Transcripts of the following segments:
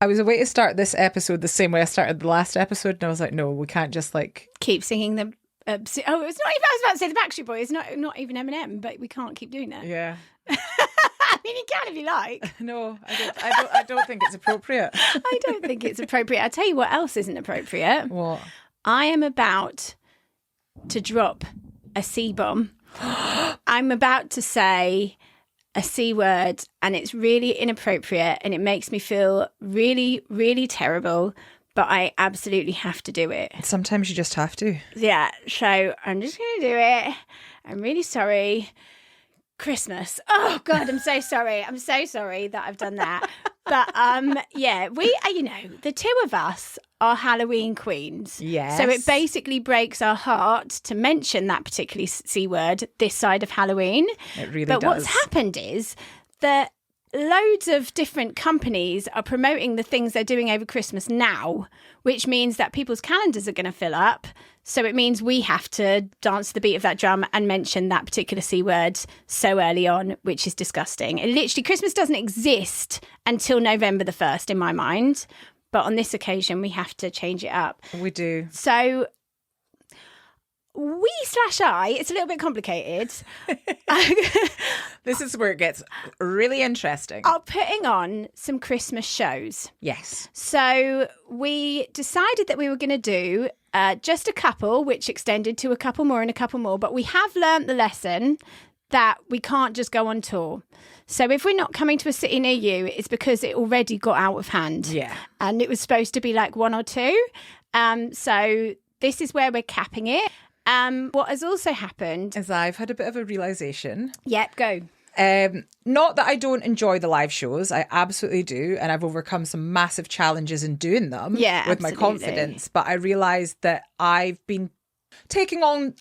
I was away to start this episode the same way I started the last episode, and I was like, no, we can't just like keep singing the. It's not even. I was about to say the Backstreet Boys. Not even Eminem, but we can't keep doing that. Yeah. I mean, you can if you like. No, I don't think it's appropriate. I don't think it's appropriate. I'll tell you what else isn't appropriate. What? I am about to drop a C-bomb. I'm about to say a C word, and it's really inappropriate, and it makes me feel really, really terrible, but I absolutely have to do it. Sometimes you just have to. Yeah, so I'm just going to do it. I'm really sorry. Christmas. Oh, God, I'm so sorry. I'm so sorry that I've done that. But, yeah, we are, the two of us are Halloween queens. Yes. So it basically breaks our heart to mention that particular C word this side of Halloween. It really does. But what's happened is that loads of different companies are promoting the things they're doing over Christmas now, which means that people's calendars are going to fill up. So it means we have to dance to the beat of that drum and mention that particular C word so early on, which is disgusting. And literally, Christmas doesn't exist until November the 1st in my mind. But on this occasion, we have to change it up. We do. So we/I, it's a little bit complicated. This is where it gets really interesting. Are putting on some Christmas shows. Yes. So we decided that we were going to do just a couple, which extended to a couple more and a couple more. But we have learnt the lesson that we can't just go on tour. So if we're not coming to a city near you, it's because it already got out of hand. Yeah. And it was supposed to be like one or two. So this is where we're capping it. What has also happened is I've had a bit of a realisation. Yep, go. Not that I don't enjoy the live shows. I absolutely do. And I've overcome some massive challenges in doing them with my confidence. But I realised that I've been taking on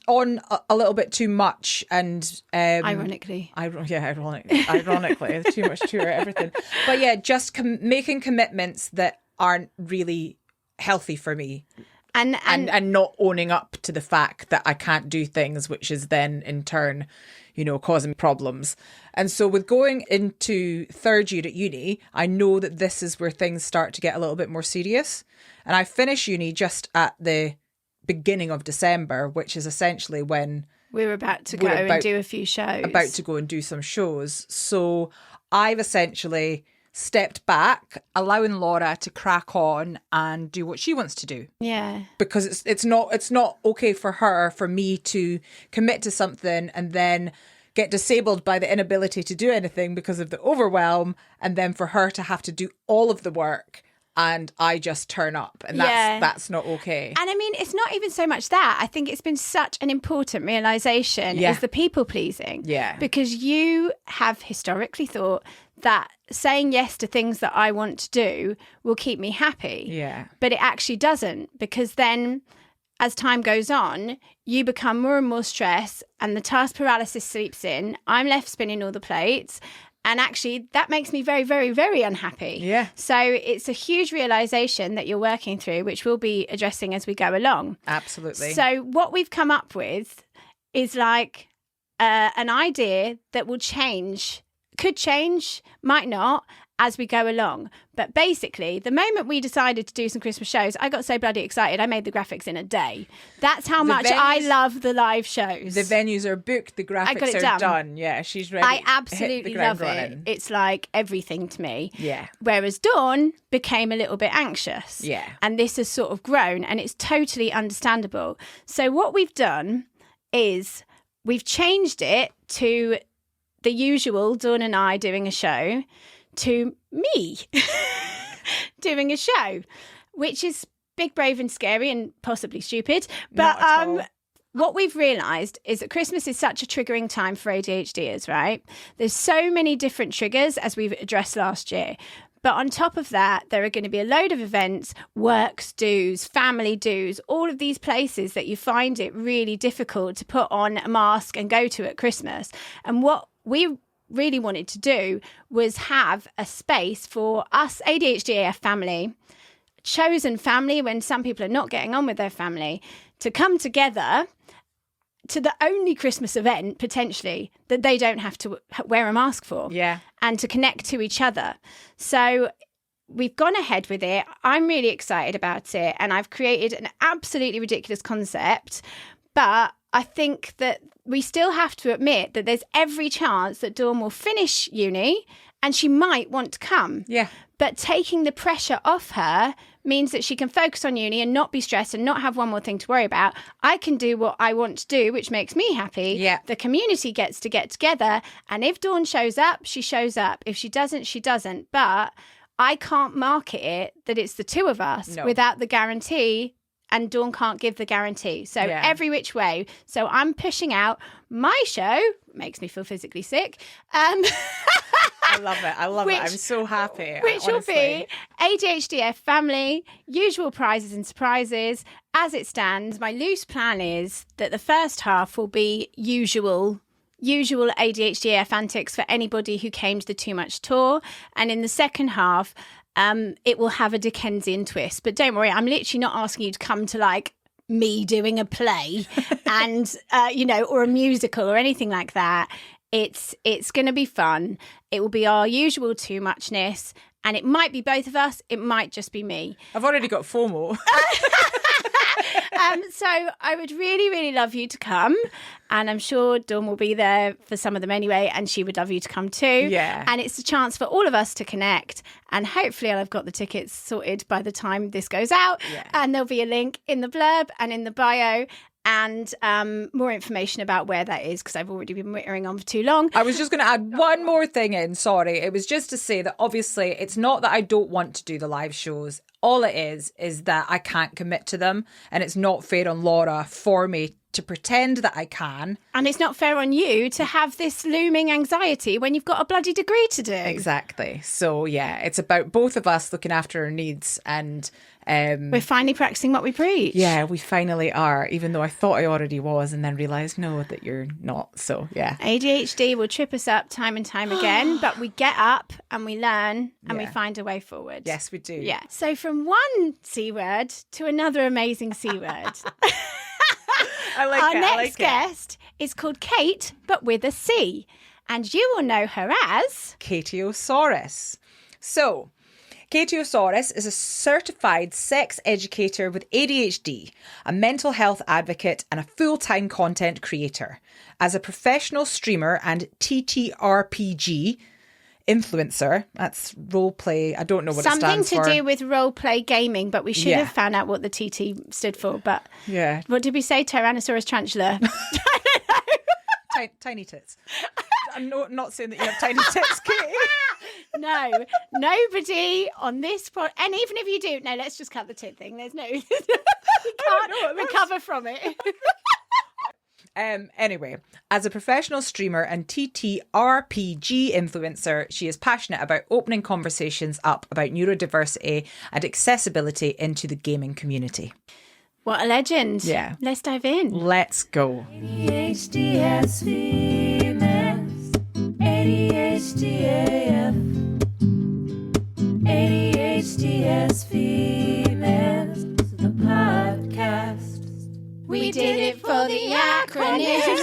a little bit too much, and ironically, ironically, too much to everything. But yeah, just making commitments that aren't really healthy for me, and not owning up to the fact that I can't do things, which is then in turn, causing problems. And so with going into third year at uni, I know that this is where things start to get a little bit more serious. And I finish uni just at the beginning of December, which is essentially when we're about to go and do a few shows. About to go and do some shows. So I've essentially stepped back, allowing Laura to crack on and do what she wants to do. Yeah. Because it's not okay for me to commit to something and then get disabled by the inability to do anything because of the overwhelm, and then for her to have to do all of the work and I just turn up, and that's not okay. And I mean, it's not even so much that. I think it's been such an important realisation is the people pleasing. Yeah. Because you have historically thought that saying yes to things that I want to do will keep me happy. Yeah. But it actually doesn't, because then as time goes on, you become more and more stressed and the task paralysis sleeps in. I'm left spinning all the plates. And actually, that makes me very, very, very unhappy. Yeah. So it's a huge realisation that you're working through, which we'll be addressing as we go along. Absolutely. So what we've come up with is like an idea that will change, could change, might not, as we go along. But basically, the moment we decided to do some Christmas shows, I got so bloody excited, I made the graphics in a day. That's how much I love the live shows. The venues are booked, the graphics are done. Yeah, she's ready. I absolutely love it. It's like everything to me. Yeah. Whereas Dawn became a little bit anxious. Yeah. And this has sort of grown, and it's totally understandable. So what we've done is we've changed it to the usual Dawn and I doing a show to me doing a show, which is big, brave and scary and possibly stupid. But what we've realised is that Christmas is such a triggering time for ADHDers, right? There's so many different triggers, as we've addressed last year. But on top of that, there are going to be a load of events, works dues, family dues, all of these places that you find it really difficult to put on a mask and go to at Christmas. And what we really wanted to do was have a space for us ADHD AF family, chosen family when some people are not getting on with their family, to come together to the only Christmas event potentially that they don't have to wear a mask for. Yeah. And to connect to each other. So we've gone ahead with it. I'm really excited about it. And I've created an absolutely ridiculous concept. But I think that we still have to admit that there's every chance that Dawn will finish uni and she might want to come. Yeah. But taking the pressure off her means that she can focus on uni and not be stressed and not have one more thing to worry about. I can do what I want to do, which makes me happy. Yeah. The community gets to get together. And if Dawn shows up, she shows up. If she doesn't, she doesn't. But I can't market it that it's the two of us without the guarantee. And Dawn can't give the guarantee. So every which way. So I'm pushing out my show. Makes me feel physically sick. I love it. I love it. I'm so happy. Which will be ADHDF family, usual prizes and surprises. As it stands, my loose plan is that the first half will be usual ADHDF antics for anybody who came to the Too Much tour. And in the second half, it will have a Dickensian twist. But don't worry, I'm literally not asking you to come to like me doing a play and, or a musical or anything like that. It's going to be fun. It will be our usual too muchness. And it might be both of us. It might just be me. I've already got FOMO. So I would really, really love you to come. And I'm sure Dawn will be there for some of them anyway. And she would love you to come too. Yeah. And it's a chance for all of us to connect. And hopefully I'll have got the tickets sorted by the time this goes out. Yeah. And there'll be a link in the blurb and in the bio. And more information about where that is, because I've already been wittering on for too long. I was just going to add one more thing in, sorry. It was just to say that obviously it's not that I don't want to do the live shows. All it is that I can't commit to them. And it's not fair on Laura for me to pretend that I can. And it's not fair on you to have this looming anxiety when you've got a bloody degree to do. Exactly. So, yeah, it's about both of us looking after our needs and... we're finally practicing what we preach. Yeah, we finally are, even though I thought I already was and then realised, no, that you're not. So, yeah. ADHD will trip us up time and time again, but we get up and we learn and we find a way forward. Yes, we do. Yeah. So from one C word to another amazing C word. I like Our it. next guest is called Cate, but with a C. And you will know her as... Catieosaurus. So... Catieosaurus is a certified sex educator with ADHD, a mental health advocate and a full-time content creator. As a professional streamer and TTRPG influencer, that's roleplay, I don't know what it stands for. Something to do with roleplay gaming, but we should have found out what the TT stood for. But what did we say? Tyrannosaurus tarantula? Tiny tits. I'm not saying that you have tiny tits, Katie. No, nobody on this and even if you do, no, let's just cut the tit thing. There's no, you can't recover from it. Anyway, as a professional streamer and TTRPG influencer, she is passionate about opening conversations up about neurodiversity and accessibility into the gaming community. What a legend. Yeah. Let's dive in. Let's go. ADHD has females, ADHD AF. ADHD has females, the podcast. We did it for the acronym.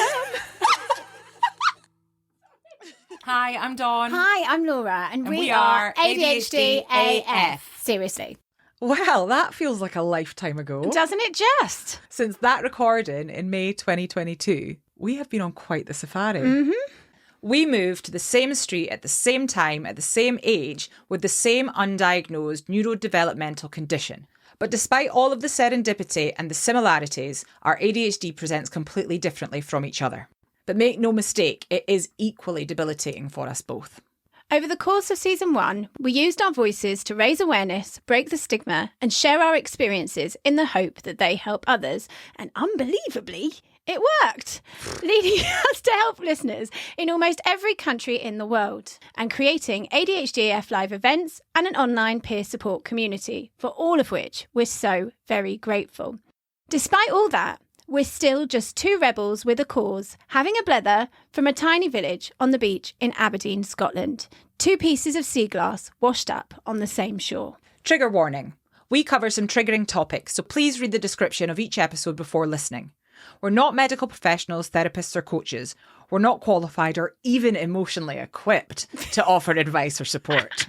Hi, I'm Dawn. Hi, I'm Laura, and we are ADHD AF. Seriously. Well, that feels like a lifetime ago. Doesn't it just? Since that recording in May 2022, we have been on quite the safari. Mm-hmm. We moved to the same street at the same time, at the same age, with the same undiagnosed neurodevelopmental condition. But despite all of the serendipity and the similarities, our ADHD presents completely differently from each other. But make no mistake, it is equally debilitating for us both. Over the course of season 1, we used our voices to raise awareness, break the stigma, and share our experiences in the hope that they help others. And unbelievably, it worked, leading us to help listeners in almost every country in the world and creating ADHDF live events and an online peer support community, for all of which we're so very grateful. Despite all that, we're still just two rebels with a cause, having a blether from a tiny village on the beach in Aberdeen, Scotland. Two pieces of sea glass washed up on the same shore. Trigger warning. We cover some triggering topics, so please read the description of each episode before listening. We're not medical professionals, therapists or coaches. We're not qualified or even emotionally equipped to offer advice or support.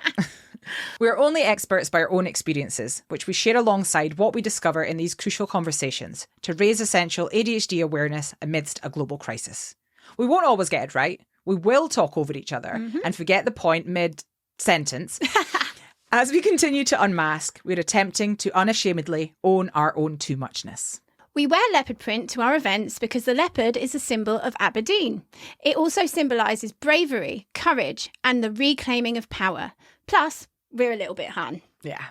We're only experts by our own experiences, which we share alongside what we discover in these crucial conversations to raise essential ADHD awareness amidst a global crisis. We won't always get it right. We will talk over each other and forget the point mid-sentence. As we continue to unmask, we're attempting to unashamedly own our own too muchness. We wear leopard print to our events because the leopard is a symbol of Aberdeen. It also symbolises bravery, courage, and the reclaiming of power. Plus, we're a little bit Han. Yeah.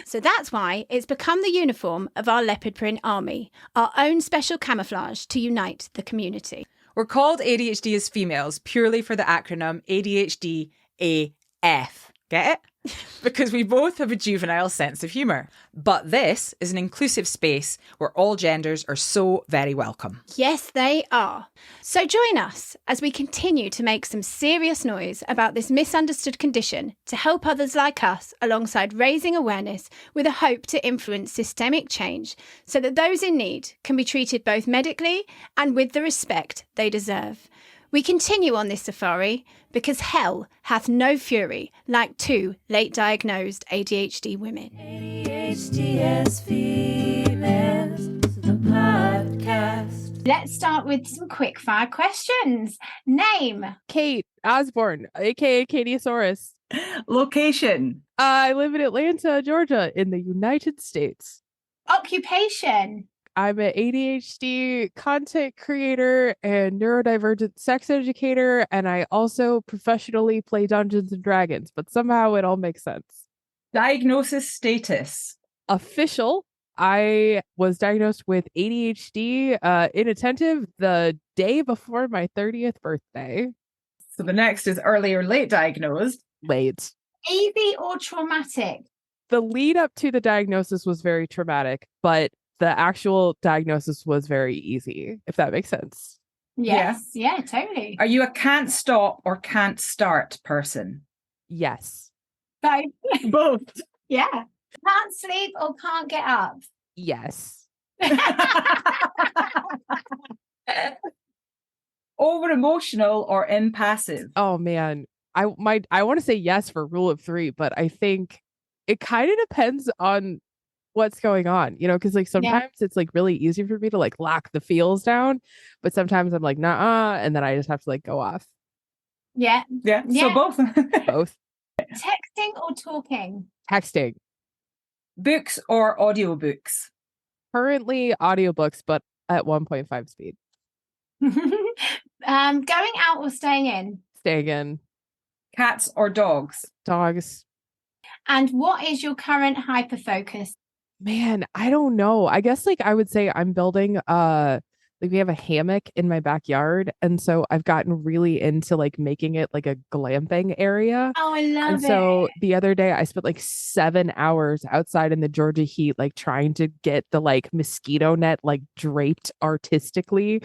So that's why it's become the uniform of our leopard print army, our own special camouflage to unite the community. We're called ADHD as females purely for the acronym ADHD AF. Get it? Because we both have a juvenile sense of humour. But this is an inclusive space where all genders are so very welcome. Yes, they are. So join us as we continue to make some serious noise about this misunderstood condition to help others like us alongside raising awareness with a hope to influence systemic change so that those in need can be treated both medically and with the respect they deserve. We continue on this safari because hell hath no fury like two late-diagnosed ADHD women. ADHD as females, the podcast. Let's start with some quick-fire questions. Name? Cate Osborn, aka Catieosaurus. Location. I live in Atlanta, Georgia, in the United States. Occupation? I'm an ADHD content creator and neurodivergent sex educator, and I also professionally play Dungeons and Dragons, but somehow it all makes sense. Diagnosis status. Official. I was diagnosed with ADHD inattentive the day before my 30th birthday. So the next is early or late diagnosed. Late. Easy or traumatic? The lead up to the diagnosis was very traumatic, but the actual diagnosis was very easy, if that makes sense. Yes, yeah, totally. Are you a can't stop or can't start person? Yes. So, Both. yeah. Can't sleep or can't get up? Yes. Over emotional or impassive? Oh man. I want to say yes for rule of 3, but I think it kind of depends on what's going on, because like sometimes it's like really easy for me to like lock the feels down, but sometimes I'm like nah, and then I just have to like go off. Yeah. So both. Both. Texting or talking? Texting. Books or audiobooks? Currently audiobooks, but at 1.5 speed. Going out or staying in? Staying in. Cats or dogs? Dogs. And what is your current hyper focus? Man, I don't know. I guess like I would say I'm building like we have a hammock in my backyard, and so I've gotten really into like making it like a glamping area. Oh, I love And so the other day I spent like 7 hours outside in the Georgia heat, like trying to get the like mosquito net like draped artistically.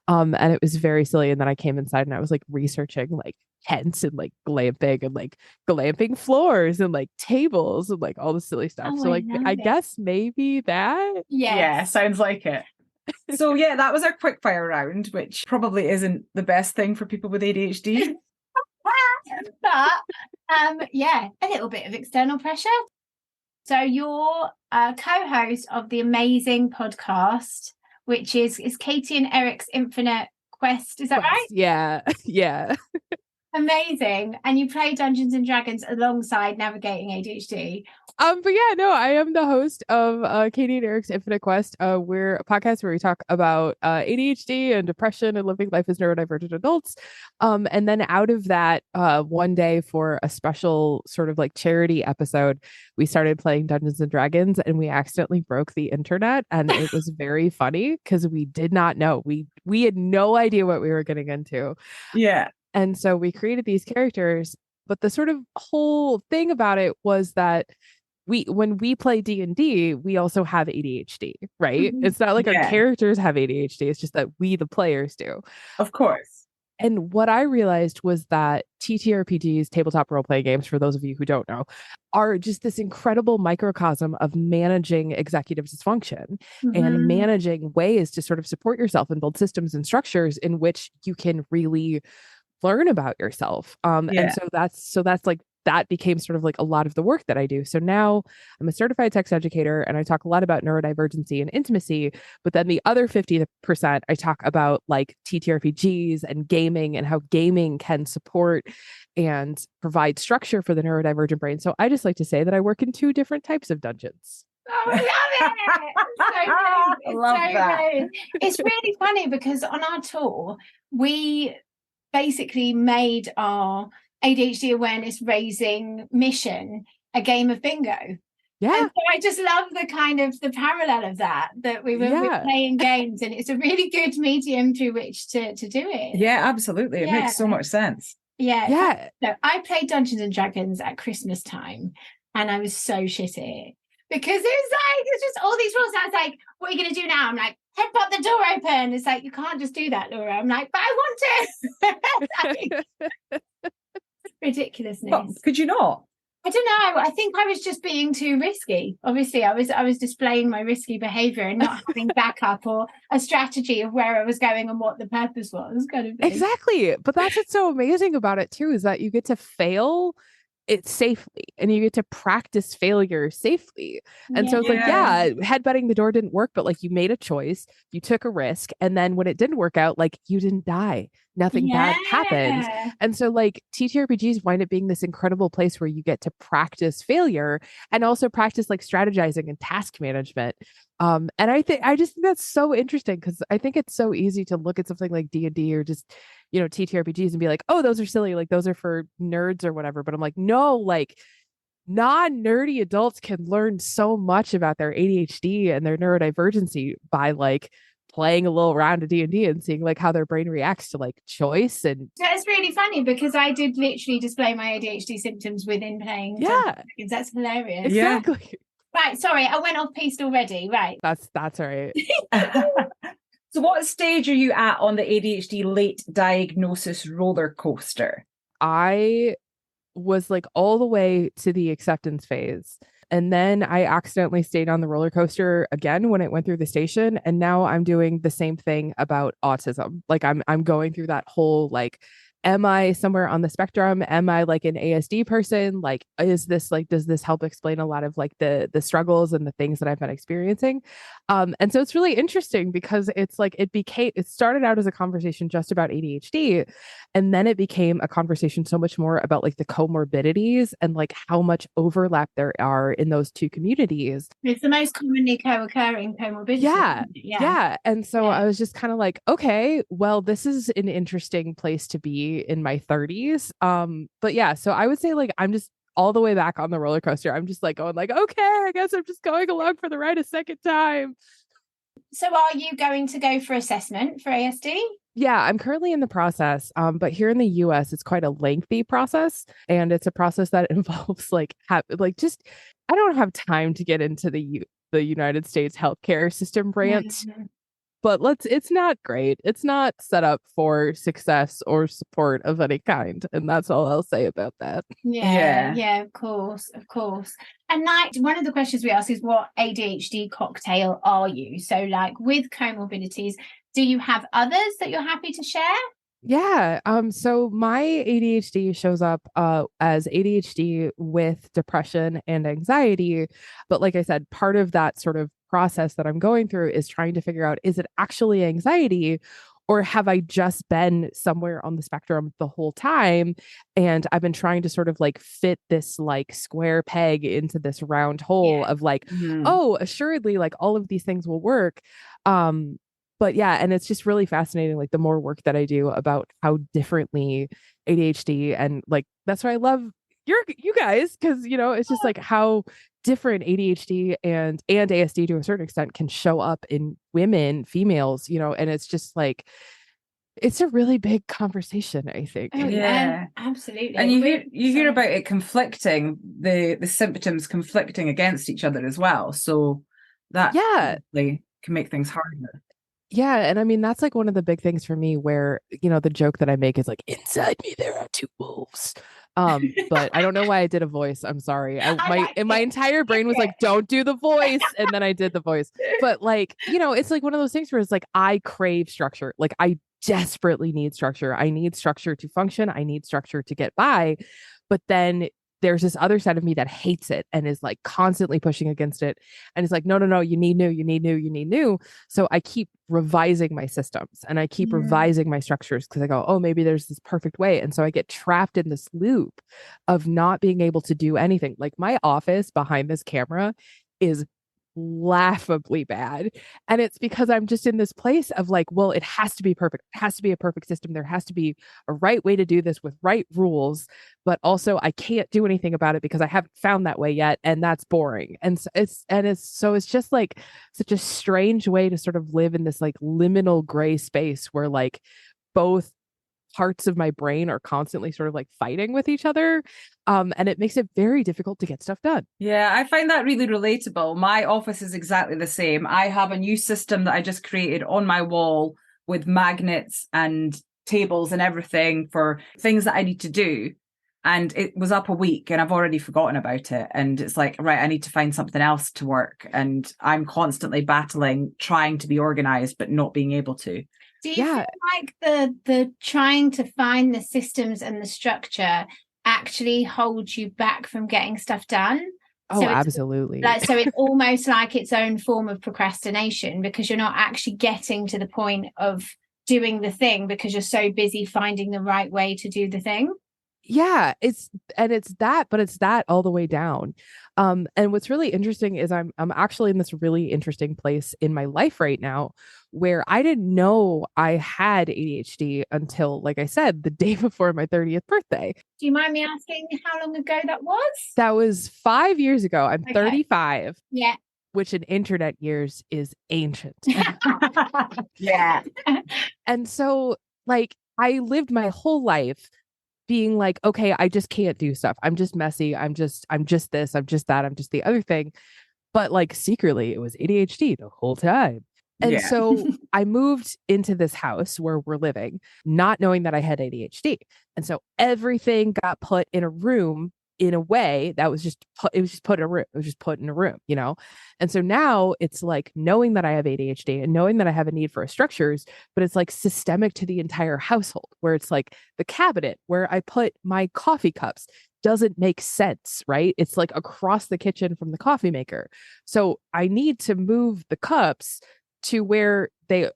And it was very silly. And then I came inside and I was like researching like tents and like glamping floors and like tables and like all the silly stuff. Oh, So like I guess maybe that. Yes. Yeah, sounds like it. So yeah, that was our quick fire round, which probably isn't the best thing for people with ADHD. But yeah, a little bit of external pressure. So you're a co-host of the amazing podcast, which is Cate and Eric's Infinite Quest. Is that right? Yeah. Yeah. Amazing. And you play Dungeons and Dragons alongside navigating ADHD. But yeah, no, I am the host of Cate and Eric's Infinite Quest. We're a podcast where we talk about ADHD and depression and living life as neurodivergent adults. And then out of that, one day for a special sort of like charity episode, we started playing Dungeons and Dragons, and we accidentally broke the internet, and it was very funny because we did not know. We had no idea what we were getting into. Yeah. And so we created these characters, but the sort of whole thing about it was that when we play D&D, we also have ADHD, right? Mhm. It's not like Yeah. our characters have ADHD. It's just that we, the players, do. Of course. And what I realized was that TTRPGs, tabletop role-playing games, for those of you who don't know, are just this incredible microcosm of managing executive dysfunction and managing ways to sort of support yourself and build systems and structures in which you can really learn about yourself. And so that's like that became sort of like a lot of the work that I do. So now I'm a certified sex educator and I talk a lot about neurodivergency and intimacy, but then the other 50% I talk about like TTRPGs and gaming and how gaming can support and provide structure for the neurodivergent brain. So I just like to say that I work in 2 different types of dungeons. Oh, I love it. It's so good. It's love so that. good. It's really funny because on our tour, we basically made our ADHD awareness raising mission a game of bingo. Yeah. And so I just love the kind of the parallel of that we were playing games, and it's a really good medium through which to do it. Yeah, absolutely. It makes so much sense. Yeah. So I played Dungeons and Dragons at Christmas time, and I was so shit at it because it's just all these rules. I was like, what are you going to do now? I'm like, head pop the door open. It's like, you can't just do that, Laura. I'm like, but I want to. Ridiculousness. But could you not? I don't know. I think I was just being too risky. Obviously, I was displaying my risky behavior and not having backup or a strategy of where I was going and what the purpose was. Kind of thing. Exactly. But that's what's so amazing about it too, is that you get to fail it safely and you get to practice failure safely. And so it's like, headbutting the door didn't work, but like you made a choice, you took a risk, and then when it didn't work out, like you didn't die. Nothing bad happened. And so like TTRPGs wind up being this incredible place where you get to practice failure and also practice like strategizing and task management. And I just think that's so interesting because I think it's so easy to look at something like D&D or just, TTRPGs and be like, oh, those are silly. Like those are for nerds or whatever. But I'm like, no, like non-nerdy adults can learn so much about their ADHD and their neurodivergency by like playing a little round of D&D and seeing like how their brain reacts to like choice. And that's really funny because I did literally display my ADHD symptoms within playing. Yeah, that's hilarious. Exactly. Right, sorry, I went off piste already. Right, that's all right. So what stage are you at on the ADHD late diagnosis roller coaster? I was like all the way to the acceptance phase. And then I accidentally stayed on the roller coaster again when it went through the station. And now I'm doing the same thing about autism. Like I'm going through that whole like, am I somewhere on the spectrum? Am I like an ASD person? Like, is this like, does this help explain a lot of like the struggles and the things that I've been experiencing? And so it's really interesting because it's like, it started out as a conversation just about ADHD. And then it became a conversation so much more about like the comorbidities and like how much overlap there are in those 2 communities. It's the most commonly co-occurring comorbidity. Yeah. And so I was just kind of like, okay, well, this is an interesting place to be in my 30s. But yeah, so I would say like I'm just all the way back on the roller coaster. I'm just like going like, okay, I guess I'm just going along for the ride a second time. So are you going to go for assessment for ASD? Yeah, I'm currently in the process. But here in the US, it's quite a lengthy process. And it's a process that involves like I don't have time to get into the United States healthcare system rant. Mm-hmm. But it's not great. It's not set up for success or support of any kind. And that's all I'll say about that. Yeah, of course. And like one of the questions we ask is what ADHD cocktail are you? So like with comorbidities, do you have others that you're happy to share? Yeah. So my ADHD shows up as ADHD with depression and anxiety. But like I said, part of that sort of process that I'm going through is trying to figure out, is it actually anxiety or have I just been somewhere on the spectrum the whole time? And I've been trying to sort of like fit this like square peg into this round hole of like, oh, assuredly, like all of these things will work. But yeah, and it's just really fascinating, like the more work that I do about how differently ADHD and like, that's why I love you guys, because, it's just like how different ADHD and ASD to a certain extent can show up in women, females, and it's just like, it's a really big conversation, I think. Oh, yeah, absolutely. And you hear about it conflicting, the symptoms conflicting against each other as well. So that can make things harder. Yeah. And I mean, that's like one of the big things for me where, the joke that I make is like, inside me, there are 2 wolves. But I don't know why I did a voice. I'm sorry. My entire brain was like, don't do the voice. And then I did the voice. But like, it's like one of those things where it's like, I crave structure. Like I desperately need structure. I need structure to function. I need structure to get by. But then there's this other side of me that hates it and is like constantly pushing against it. And it's like, no, you need new. So I keep revising my systems and I keep revising my structures because I go, oh, maybe there's this perfect way. And so I get trapped in this loop of not being able to do anything. Like my office behind this camera is laughably bad. And it's because I'm just in this place of like, well, it has to be perfect. It has to be a perfect system. There has to be a right way to do this with right rules. But also I can't do anything about it because I haven't found that way yet. And that's boring. And so it's just like such a strange way to sort of live in this like liminal gray space where like both parts of my brain are constantly sort of like fighting with each other. And it makes it very difficult to get stuff done. Yeah, I find that really relatable. My office is exactly the same. I have a new system that I just created on my wall with magnets and tables and everything for things that I need to do. And it was up a week and I've already forgotten about it. And it's like, right, I need to find something else to work. And I'm constantly battling, trying to be organized, but not being able to. Do you feel like the trying to find the systems and the structure actually holds you back from getting stuff done? Oh, so absolutely. So it's almost like its own form of procrastination because you're not actually getting to the point of doing the thing because you're so busy finding the right way to do the thing. Yeah, it's that all the way down. And what's really interesting is I'm actually in this really interesting place in my life right now where I didn't know I had ADHD until, like I said, the day before my 30th birthday. Do you mind me asking how long ago that was? That was 5 years ago. I'm 35. Yeah. Which in internet years is ancient. Yeah. And so like I lived my whole life being like, okay, I just can't do stuff. I'm just messy. I'm just this, I'm just that, I'm just the other thing. But like secretly it was ADHD the whole time. And so I moved into this house where we're living, not knowing that I had ADHD. And so everything got put in a room in a way that was just put in a room. It was just put in a room, you know? And so now it's like knowing that I have ADHD and knowing that I have a need for structures, but it's like systemic to the entire household where it's like the cabinet where I put my coffee cups doesn't make sense, right? It's like across the kitchen from the coffee maker. So I need to move the cups to where they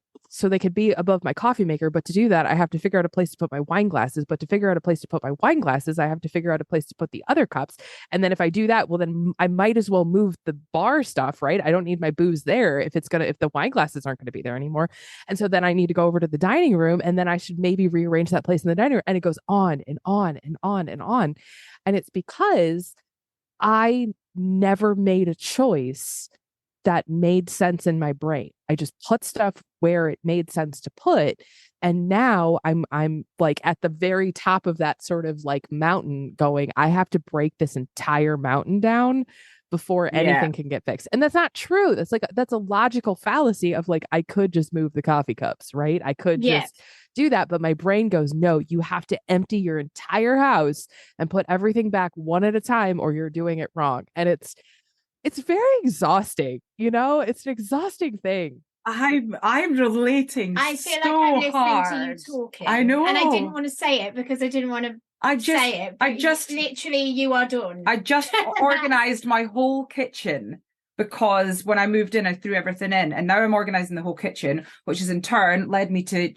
could be above my coffee maker. But to do that, I have to figure out a place to put my wine glasses. But to figure out a place to put my wine glasses, I have to figure out a place to put the other cups. And then if I do that, well, then I might as well move the bar stuff, right? I don't need my booze there if the wine glasses aren't going to be there anymore. And so then I need to go over to the dining room and then I should maybe rearrange that place in the dining room. And it goes on and on and on and on. And it's because I never made a choice that made sense in my brain. I just put stuff where it made sense to put. And now I'm like at the very top of that sort of like mountain going, I have to break this entire mountain down before anything can get fixed. And that's not true. That's a logical fallacy of like, I could just move the coffee cups, right? I could just do that. But my brain goes, no, you have to empty your entire house and put everything back one at a time or you're doing it wrong. And it's very exhausting, you know, it's an exhausting thing. I'm relating. I feel so like I'm listening hard. to you talking. I know. And I didn't want to say it because I didn't want to say it. Literally, you are done. I just organized my whole kitchen because when I moved in, I threw everything in. And now I'm organizing the whole kitchen, which has in turn led me to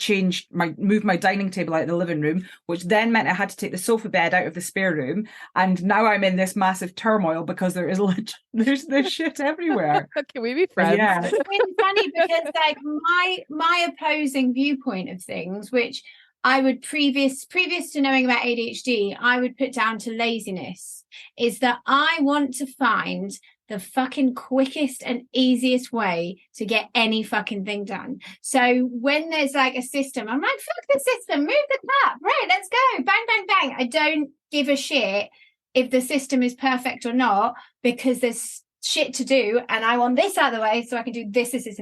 move my dining table out of the living room, which then meant I had to take the sofa bed out of the spare room. And now I'm in this massive turmoil because there's shit everywhere. Can we be friends? Yeah. It's really funny because like my opposing viewpoint of things, which I would previous to knowing about ADHD, I would put down to laziness, is that I want to find the fucking quickest and easiest way to get any fucking thing done. So when there's like a system, I'm like, fuck the system, move the tap, right, let's go, bang, bang, bang. I don't give a shit if the system is perfect or not, because there's shit to do and I want this out of the way so I can do this and this.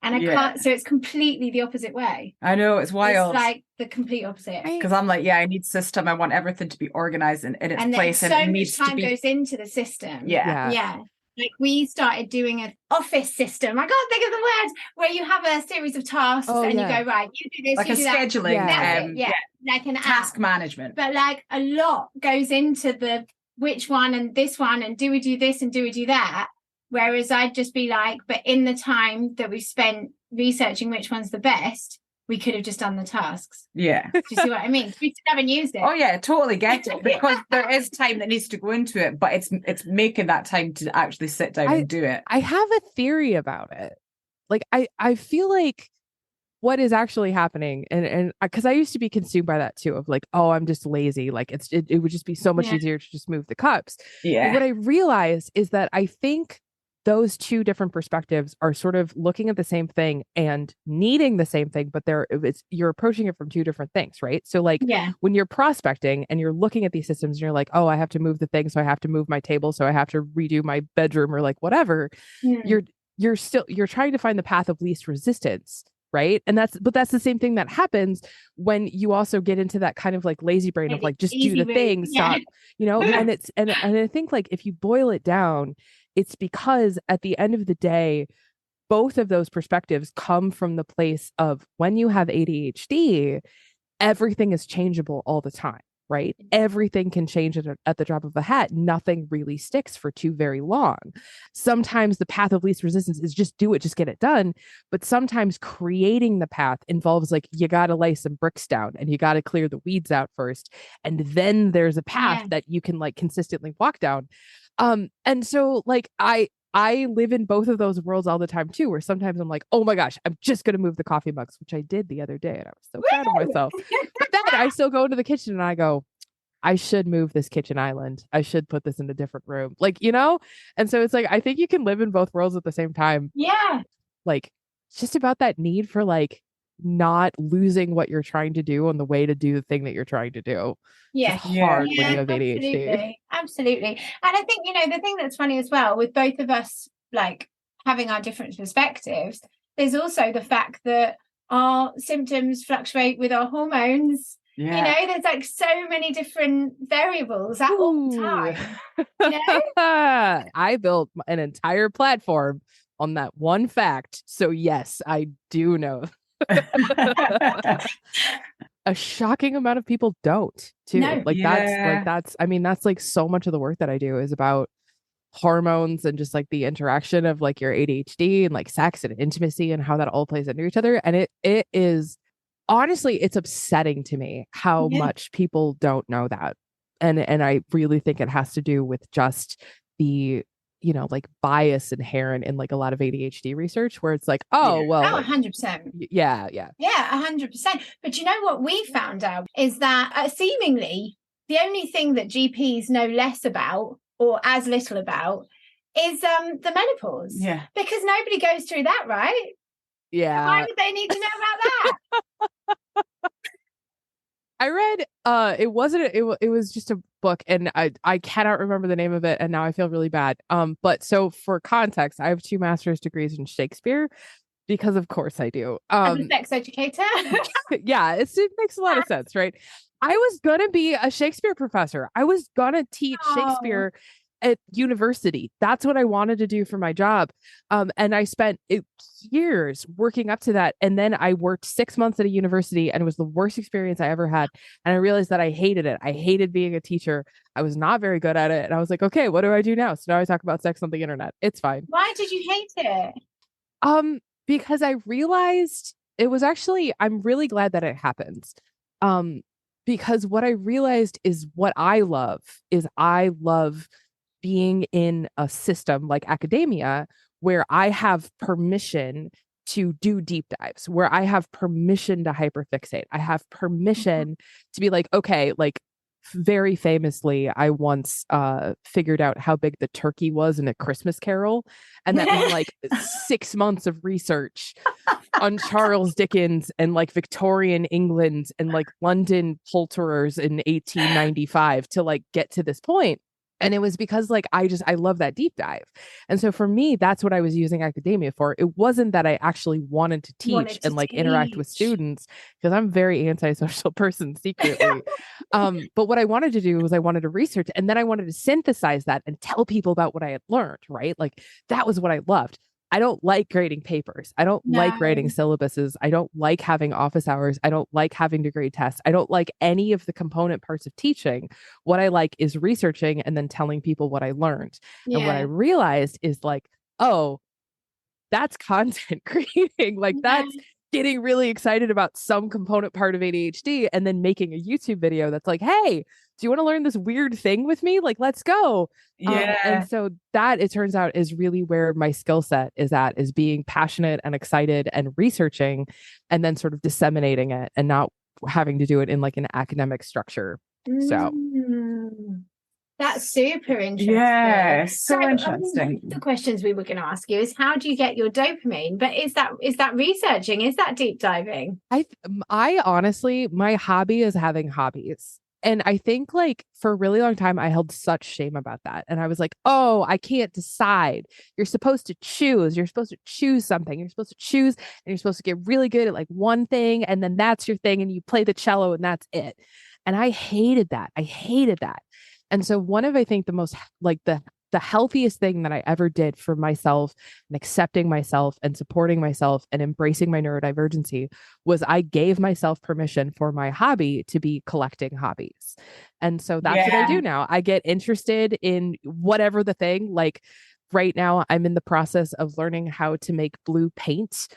And I can't, so it's completely the opposite way. I know, it's wild. It's like the complete opposite. Because I'm like, I need system. I want everything to be organized in its place. And it needs to be... goes into the system. Yeah. Like we started doing an office system. I can't think of the words, where you have a series of tasks you go, right, you do this, like you do a scheduling, that. Like an task app. management. But like a lot goes into the which one and this one, and do we do this and do we do that? Whereas I'd just be like, but in the time that we've spent researching which one's the best, we could have just done the tasks. Yeah. Do you see what I mean? We still haven't used it. Oh yeah, totally get it, because there is time that needs to go into it, but it's making that time to actually sit down and do it. I have a theory about it. Like I feel like what is actually happening, and because I used to be consumed by that too, of like, oh, I'm just lazy. Like it would just be so much easier to just move the cups. Yeah. But what I realized is that I think those two different perspectives are sort of looking at the same thing and needing the same thing, but you're approaching it from two different things, right? So like when you're prospecting and you're looking at these systems and you're like, oh, I have to move the thing, so I have to move my table, so I have to redo my bedroom, or like whatever, you're trying to find the path of least resistance, right? And that's the same thing that happens when you also get into that kind of like lazy brain of like, just do the thing, stop, and I think like if you boil it down, it's because at the end of the day, both of those perspectives come from the place of, when you have ADHD, everything is changeable all the time, right? Everything can change at the drop of a hat. Nothing really sticks for too very long. Sometimes the path of least resistance is just do it, just get it done. But sometimes creating the path involves like, you got to lay some bricks down and you got to clear the weeds out first. And then there's a path that you can like consistently walk down. And so like I live in both of those worlds all the time too, where sometimes I'm like, oh my gosh, I'm just going to move the coffee mugs, which I did the other day. And I was so proud of myself. But then I still go into the kitchen and I go, I should move this kitchen island. I should put this in a different room. Like, and so it's like, I think you can live in both worlds at the same time. Yeah. Like, it's just about that need for like not losing what you're trying to do on the way to do the thing that you're trying to do. Yeah. It's hard when you have ADHD. Absolutely. And I think, the thing that's funny as well with both of us, like having our different perspectives, there's also the fact that our symptoms fluctuate with our hormones. Yeah. There's like so many different variables at all time. I built an entire platform on that one fact. So yes, I do know. A shocking amount of people don't too. That's like so much of the work that I do is about hormones and just like the interaction of like your ADHD and like sex and intimacy and how that all plays into each other. And it is honestly, it's upsetting to me how much people don't know that. And I really think it has to do with just the like bias inherent in like a lot of ADHD research, where it's like, 100%. Yeah, 100%. But what we found out is that seemingly the only thing that GPs know less about, or as little about, is the menopause. Yeah. Because nobody goes through that, right? Yeah. So why would they need to know about that? I read it was just a book, and I cannot remember the name of it, and now I feel really bad. But so for context, I have 2 master's degrees in Shakespeare, because of course I do. I'm a sex educator. Yeah, it makes a lot of sense, right? I was gonna be a Shakespeare professor. I was gonna teach Shakespeare at university. That's what I wanted to do for my job. And I spent years working up to that. And then I worked 6 months at a university, and it was the worst experience I ever had. And I realized that I hated it. I hated being a teacher. I was not very good at it. And I was like, okay, what do I do now? So now I talk about sex on the internet. It's fine. Why did you hate it? Because I realized it was actually, I'm really glad that it happens. Because what I realized is what I love being in a system like academia, where I have permission to do deep dives, where I have permission to hyperfixate. I have permission to be like, okay, like very famously, I once figured out how big the turkey was in A Christmas Carol. And that was like 6 months of research on Charles Dickens and like Victorian England and like London poulterers in 1895 to like get to this point. And it was because like, I love that deep dive. And so for me, that's what I was using academia for. It wasn't that I actually wanted to teach and like interact with students, because I'm a very antisocial person secretly. But what I wanted to do was I wanted to research, and then I wanted to synthesize that and tell people about what I had learned, right? Like that was what I loved. I don't like grading papers. I don't like grading syllabuses. I don't like having office hours. I don't like having to grade tests. I don't like any of the component parts of teaching. What I like is researching and then telling people what I learned. Yeah. And what I realized is like, oh, that's content creating. Like that's getting really excited about some component part of ADHD and then making a YouTube video that's like, hey, do you want to learn this weird thing with me? Like, let's go. Yeah. And so that, it turns out, is really where my skill set is at, is being passionate and excited and researching and then sort of disseminating it and not having to do it in like an academic structure. So that's super interesting. Yeah, so interesting. The questions we were going to ask you is, how do you get your dopamine? But is that researching? Is that deep diving? I honestly, my hobby is having hobbies. And I think like for a really long time, I held such shame about that. And I was like, oh, I can't decide. You're supposed to choose. You're supposed to choose something. You're supposed to choose and you're supposed to get really good at like one thing. And then that's your thing. And you play the cello and that's it. And I hated that. And so one of, I think, the most like the healthiest thing that I ever did for myself and accepting myself and supporting myself and embracing my neurodivergency was I gave myself permission for my hobby to be collecting hobbies. And so that's what I do now. I get interested in whatever the thing, like right now I'm in the process of learning how to make blue paint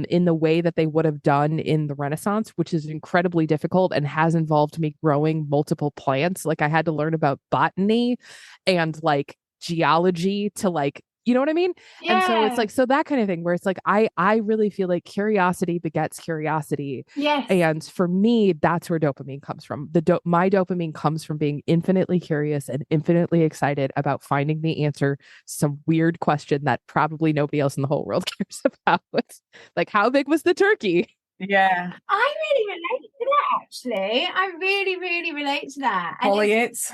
in the way that they would have done in the Renaissance, which is incredibly difficult and has involved me growing multiple plants. Like I had to learn about botany and like geology to like, you know what I mean? Yeah. And so it's like, so that kind of thing where it's like, I really feel like curiosity begets curiosity. Yes. And for me, that's where dopamine comes from. My dopamine comes from being infinitely curious and infinitely excited about finding the answer to some weird question that probably nobody else in the whole world cares about. Like, how big was the turkey? Yeah. I really relate to that, actually. I really, really relate to that. Polly Yates.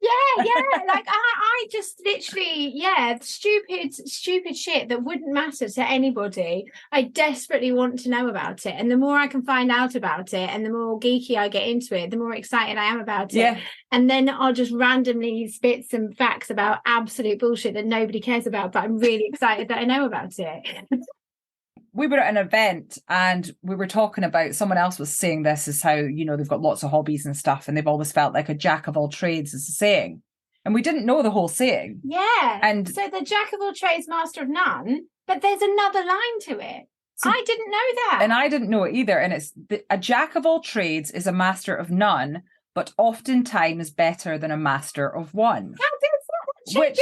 Yeah. Like I just literally, stupid shit that wouldn't matter to anybody. I desperately want to know about it. And the more I can find out about it and the more geeky I get into it, the more excited I am about it. Yeah. And then I'll just randomly spit some facts about absolute bullshit that nobody cares about, but I'm really excited that I know about it. We were at an event and we were talking about, someone else was saying this is how, you know, they've got lots of hobbies and stuff and they've always felt like a jack of all trades is a saying. And we didn't know the whole saying. Yeah. And so the jack of all trades, master of none, but there's another line to it. So, I didn't know that. And I didn't know it either. And it's a jack of all trades is a master of none, but oftentimes better than a master of one. Changes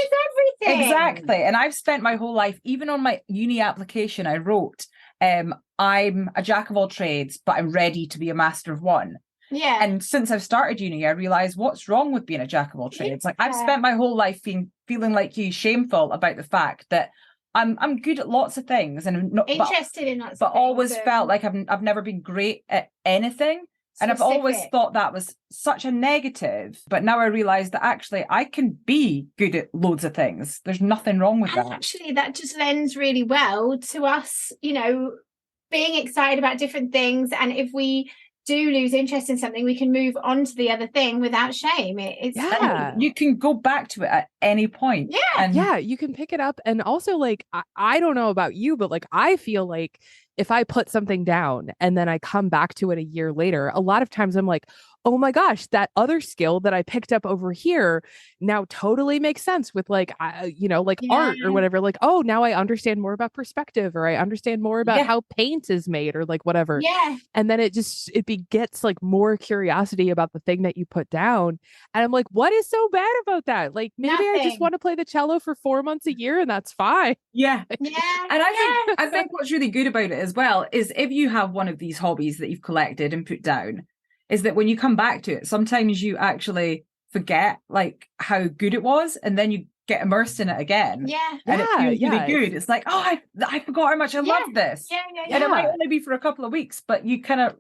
everything. Exactly. And I've spent my whole life, even on my uni application, I wrote, I'm a jack of all trades, but I'm ready to be a master of one. Yeah. And since I've started uni, I realized what's wrong with being a jack of all trades. Like I've spent my whole life feeling like you, shameful about the fact that I'm good at lots of things and I'm not interested in lots of but things, always felt like I've never been great at anything. And I've always thought that was such a negative. But now I realise that actually I can be good at loads of things. There's nothing wrong with that. Actually, that just lends really well to us, you know, being excited about different things. And if we do lose interest in something, we can move on to the other thing without shame. You can go back to it at any point. Yeah. You can pick it up. And also, like, I don't know about you, but like, I feel like if I put something down and then I come back to it a year later, a lot of times I'm like, oh my gosh, that other skill that I picked up over here now totally makes sense with like, art or whatever. Like, oh, now I understand more about perspective, or I understand more about how paint is made, or like whatever. Yeah. And then it begets like more curiosity about the thing that you put down. And I'm like, what is so bad about that? Like, maybe I just want to play the cello for 4 months a year and that's fine. Yeah. And I think what's really good about it as well is if you have one of these hobbies that you've collected and put down, is that when you come back to it, sometimes you actually forget like how good it was, and then you get immersed in it again. Yeah. And it feels really good. It's like, oh, I forgot how much I love this. Yeah. And it might only be for a couple of weeks, but you kind of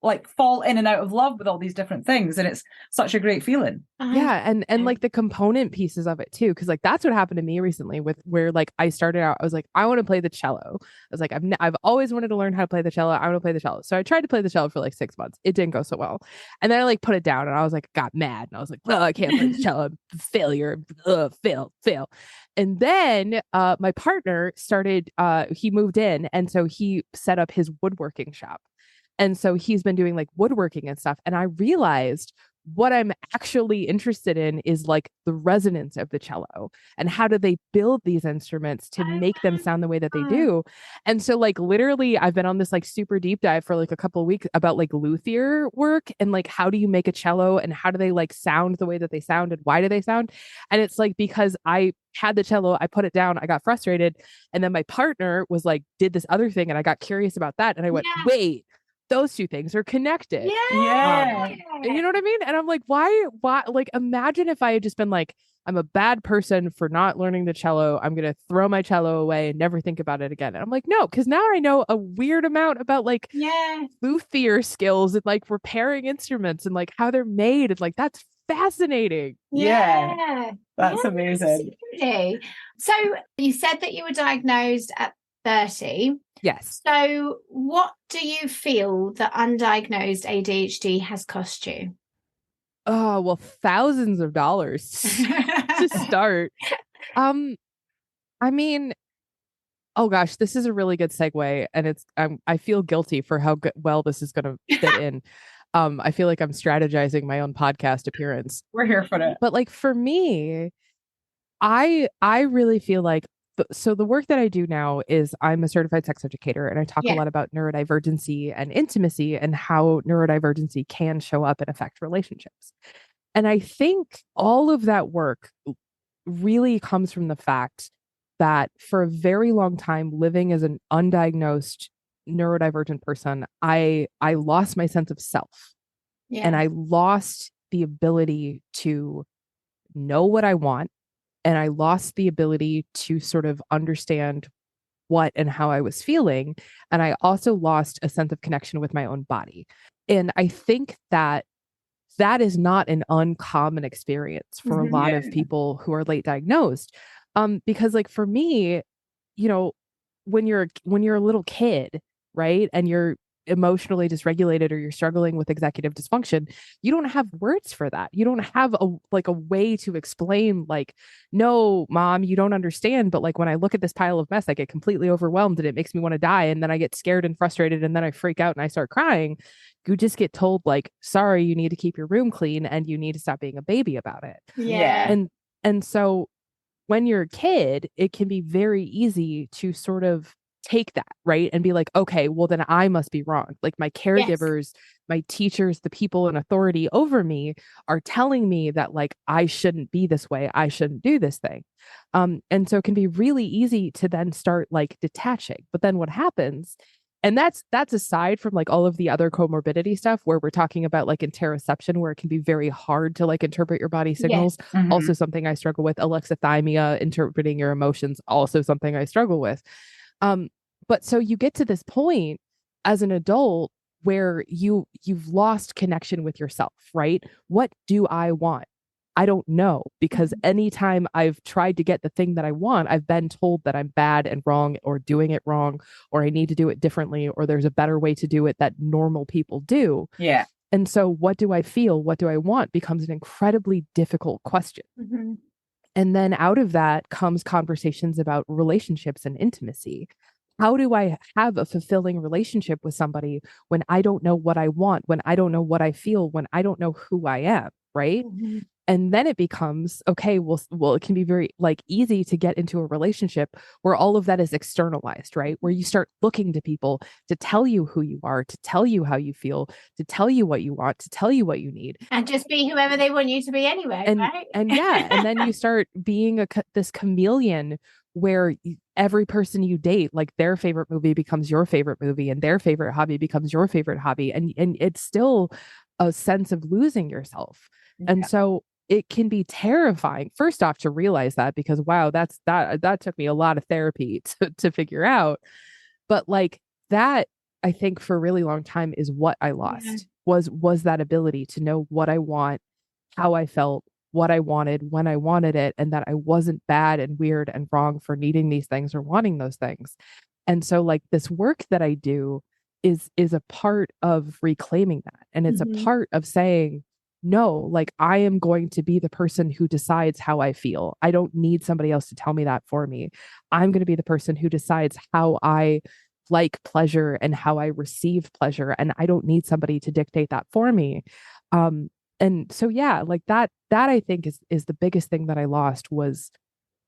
like fall in and out of love with all these different things, and it's such a great feeling. Yeah, and like the component pieces of it too, because like that's what happened to me recently with where like I started out, I was like, I want to play the cello. I was like, I've always wanted to learn how to play the cello. I want to play the cello. So I tried to play the cello for like 6 months. It didn't go so well, and then I like put it down, and I was like, got mad, and I was like, oh, I can't play the cello. Failure. Fail. And then my partner started. He moved in, and so he set up his woodworking shop. And so he's been doing like woodworking and stuff. And I realized what I'm actually interested in is like the resonance of the cello and how do they build these instruments to make them sound the way that they do. And so like literally I've been on this like super deep dive for like a couple of weeks about like luthier work and like how do you make a cello and how do they like sound the way that they sound and why do they sound? And it's like because I had the cello, I put it down, I got frustrated. And then my partner was like, did this other thing. And I got curious about that. And I went, wait, those two things are connected. Yeah. You know what I mean? And I'm like, why, like, imagine if I had just been like, I'm a bad person for not learning the cello. I'm going to throw my cello away and never think about it again. And I'm like, no, because now I know a weird amount about like luthier skills and like repairing instruments and like how they're made. And like, that's fascinating. That's amazing. Absolutely. So you said that you were diagnosed at 30. Yes. So what do you feel that undiagnosed ADHD has cost you? Oh, well, thousands of dollars to start. I mean, oh gosh, this is a really good segue, and it's I feel guilty for how well this is going to fit in. I feel like I'm strategizing my own podcast appearance. We're here for it. But like for me, I really feel like so the work that I do now is I'm a certified sex educator, and I talk a lot about neurodivergency and intimacy and how neurodivergency can show up and affect relationships. And I think all of that work really comes from the fact that for a very long time, living as an undiagnosed neurodivergent person, I lost my sense of self. And I lost the ability to know what I want. And I lost the ability to sort of understand what and how I was feeling. And I also lost a sense of connection with my own body. And I think that that is not an uncommon experience for a lot of people who are late diagnosed. Because like for me, you know, when you're a little kid, right, and you're emotionally dysregulated or you're struggling with executive dysfunction, you don't have words for that. You don't have a way to explain like, no, mom, you don't understand. But like when I look at this pile of mess, I get completely overwhelmed and it makes me want to die. And then I get scared and frustrated and then I freak out and I start crying. You just get told like, sorry, you need to keep your room clean and you need to stop being a baby about it. And so when you're a kid, it can be very easy to sort of take that, right? And be like, okay, well, then I must be wrong. Like my caregivers, my teachers, the people in authority over me are telling me that like, I shouldn't be this way. I shouldn't do this thing. And so it can be really easy to then start like detaching. But then what happens, and that's aside from like all of the other comorbidity stuff where we're talking about like interoception, where it can be very hard to like interpret your body signals. Also something I struggle with. Alexithymia, interpreting your emotions, also something I struggle with. But so you get to this point as an adult where you've lost connection with yourself, right? What do I want? I don't know, because anytime I've tried to get the thing that I want, I've been told that I'm bad and wrong or doing it wrong, or I need to do it differently, or there's a better way to do it that normal people do. Yeah. And so what do I feel? What do I want becomes an incredibly difficult question. And then out of that comes conversations about relationships and intimacy. How do I have a fulfilling relationship with somebody when I don't know what I want, when I don't know what I feel, when I don't know who I am, right? And then it becomes, okay, well, it can be very like easy to get into a relationship where all of that is externalized, right? Where you start looking to people to tell you who you are, to tell you how you feel, to tell you what you want, to tell you what you need. And just be whoever they want you to be anyway, right? And then you start being this chameleon where every person you date, like their favorite movie becomes your favorite movie and their favorite hobby becomes your favorite hobby. And it's still a sense of losing yourself. And so it can be terrifying, first off, to realize that, because wow, that took me a lot of therapy to figure out. But like that I think for a really long time is what I lost, was that ability to know what I want, how I felt, what I wanted, when I wanted it, and that I wasn't bad and weird and wrong for needing these things or wanting those things. And so like this work that I do is a part of reclaiming that. And it's a part of saying, no, like I am going to be the person who decides how I feel. I don't need somebody else to tell me that for me. I'm going to be the person who decides how I like pleasure and how I receive pleasure. And I don't need somebody to dictate that for me. And so, yeah, like that I think is the biggest thing that I lost was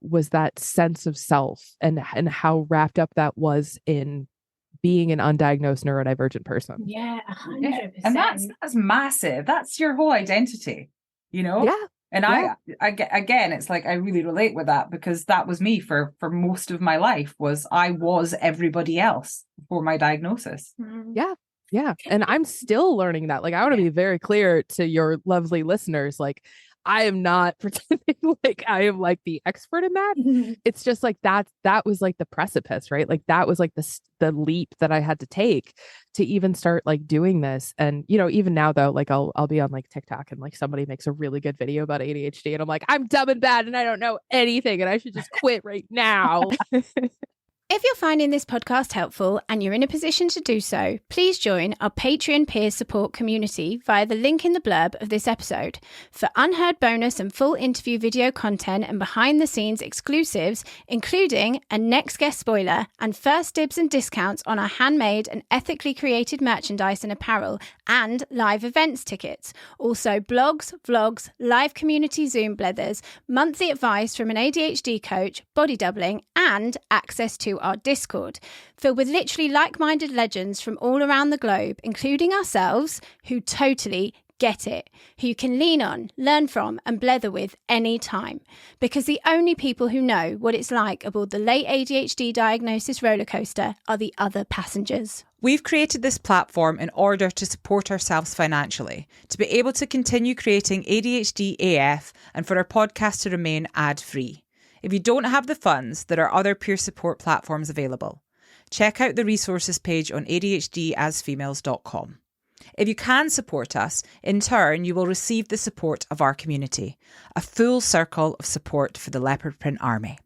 that sense of self and how wrapped up that was in being an undiagnosed neurodivergent person. Yeah, 100%. And that's massive. That's your whole identity, you know? Yeah. And I again, it's like I really relate with that because that was me for most of my life. I was everybody else before my diagnosis. Yeah. And I'm still learning that. Like, I want to be very clear to your lovely listeners. Like, I am not pretending like I am like the expert in that. It's just like that was like the precipice, right? Like that was like the leap that I had to take to even start like doing this. And, you know, even now though, like I'll be on like TikTok and like somebody makes a really good video about ADHD and I'm like, I'm dumb and bad and I don't know anything and I should just quit right now. If you're finding this podcast helpful and you're in a position to do so, please join our Patreon peer support community via the link in the blurb of this episode. For unheard bonus and full interview video content and behind the scenes exclusives, including a next guest spoiler and first dibs and discounts on our handmade and ethically created merchandise and apparel and live events tickets. Also blogs, vlogs, live community Zoom blethers, monthly advice from an ADHD coach, body doubling, and access to our Discord, filled with literally like-minded legends from all around the globe, including ourselves, who totally get it, who you can lean on, learn from, and blether with any time. Because the only people who know what it's like aboard the late ADHD diagnosis roller coaster are the other passengers. We've created this platform in order to support ourselves financially, to be able to continue creating ADHD AF and for our podcast to remain ad-free. If you don't have the funds, there are other peer support platforms available. Check out the resources page on ADHDasfemales.com. If you can support us, in turn, you will receive the support of our community, a full circle of support for the leopard print army.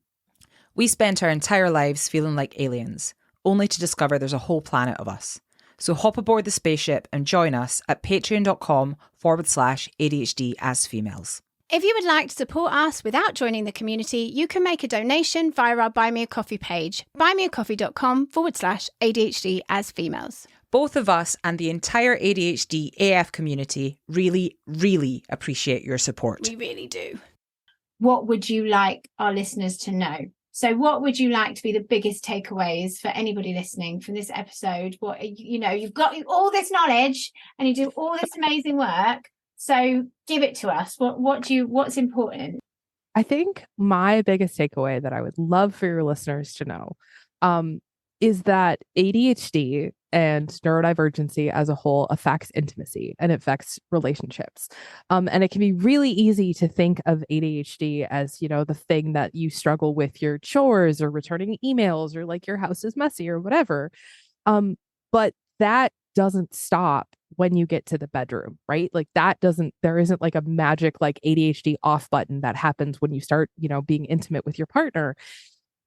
We spent our entire lives feeling like aliens, only to discover there's a whole planet of us. So hop aboard the spaceship and join us at patreon.com/ADHDasfemales. If you would like to support us without joining the community, you can make a donation via our Buy Me a Coffee page, buymeacoffee.com/ADHDasfemales. Both of us and the entire ADHD AF community really, really appreciate your support. We really do. What would you like our listeners to know? So what would you like to be the biggest takeaways for anybody listening from this episode? What, you know, you've got all this knowledge and you do all this amazing work. So give it to us. What's important? I think my biggest takeaway that I would love for your listeners to know is that ADHD and neurodivergency as a whole affects intimacy and affects relationships. And it can be really easy to think of ADHD as, you know, the thing that you struggle with your chores or returning emails or like your house is messy or whatever. But that doesn't stop when you get to the bedroom, right? Like there isn't like a magic like ADHD off button that happens when you start, you know, being intimate with your partner.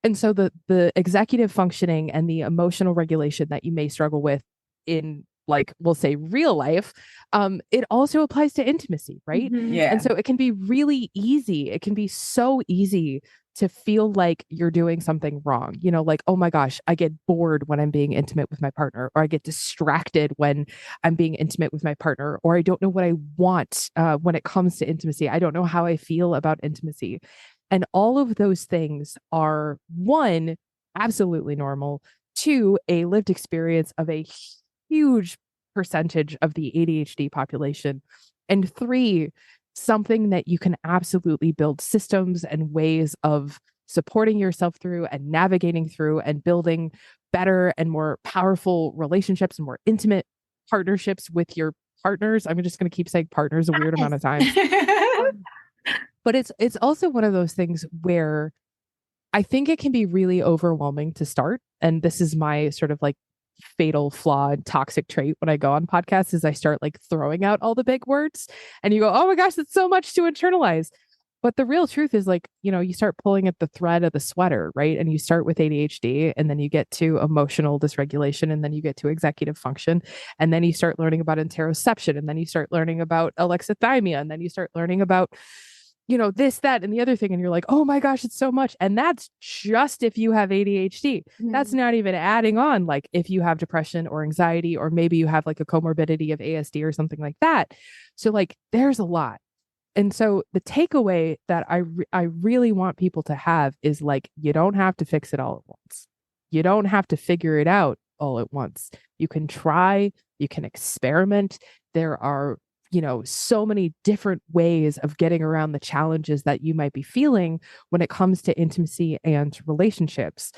And so the executive functioning and the emotional regulation that you may struggle with in like, we'll say real life, it also applies to intimacy, right? Mm-hmm. Yeah. And so it can be really easy. It can be so easy to feel like you're doing something wrong. You know, like, oh my gosh, I get bored when I'm being intimate with my partner, or I get distracted when I'm being intimate with my partner, or I don't know what I want when it comes to intimacy. I don't know how I feel about intimacy. And all of those things are, one, absolutely normal, two, a lived experience of a huge percentage of the ADHD population, and three, something that you can absolutely build systems and ways of supporting yourself through and navigating through and building better and more powerful relationships and more intimate partnerships with your partners. I'm just going to keep saying partners a weird amount of times. But it's also one of those things where I think it can be really overwhelming to start. And this is my sort of like fatal flaw and toxic trait when I go on podcasts is I start like throwing out all the big words and you go, oh my gosh, that's so much to internalize. But the real truth is like, you start pulling at the thread of the sweater, right? And you start with ADHD and then you get to emotional dysregulation and then you get to executive function. And then you start learning about interoception and then you start learning about alexithymia and then you start learning about, this, that, and the other thing. And you're like, oh my gosh, it's so much. And that's just if you have ADHD. That's not even adding on like if you have depression or anxiety, or maybe you have like a comorbidity of ASD or something like that. So like there's a lot. And so the takeaway that I really want people to have is like, you don't have to fix it all at once. You don't have to figure it out all at once. You can try, you can experiment. There are, so many different ways of getting around the challenges that you might be feeling when it comes to intimacy and relationships.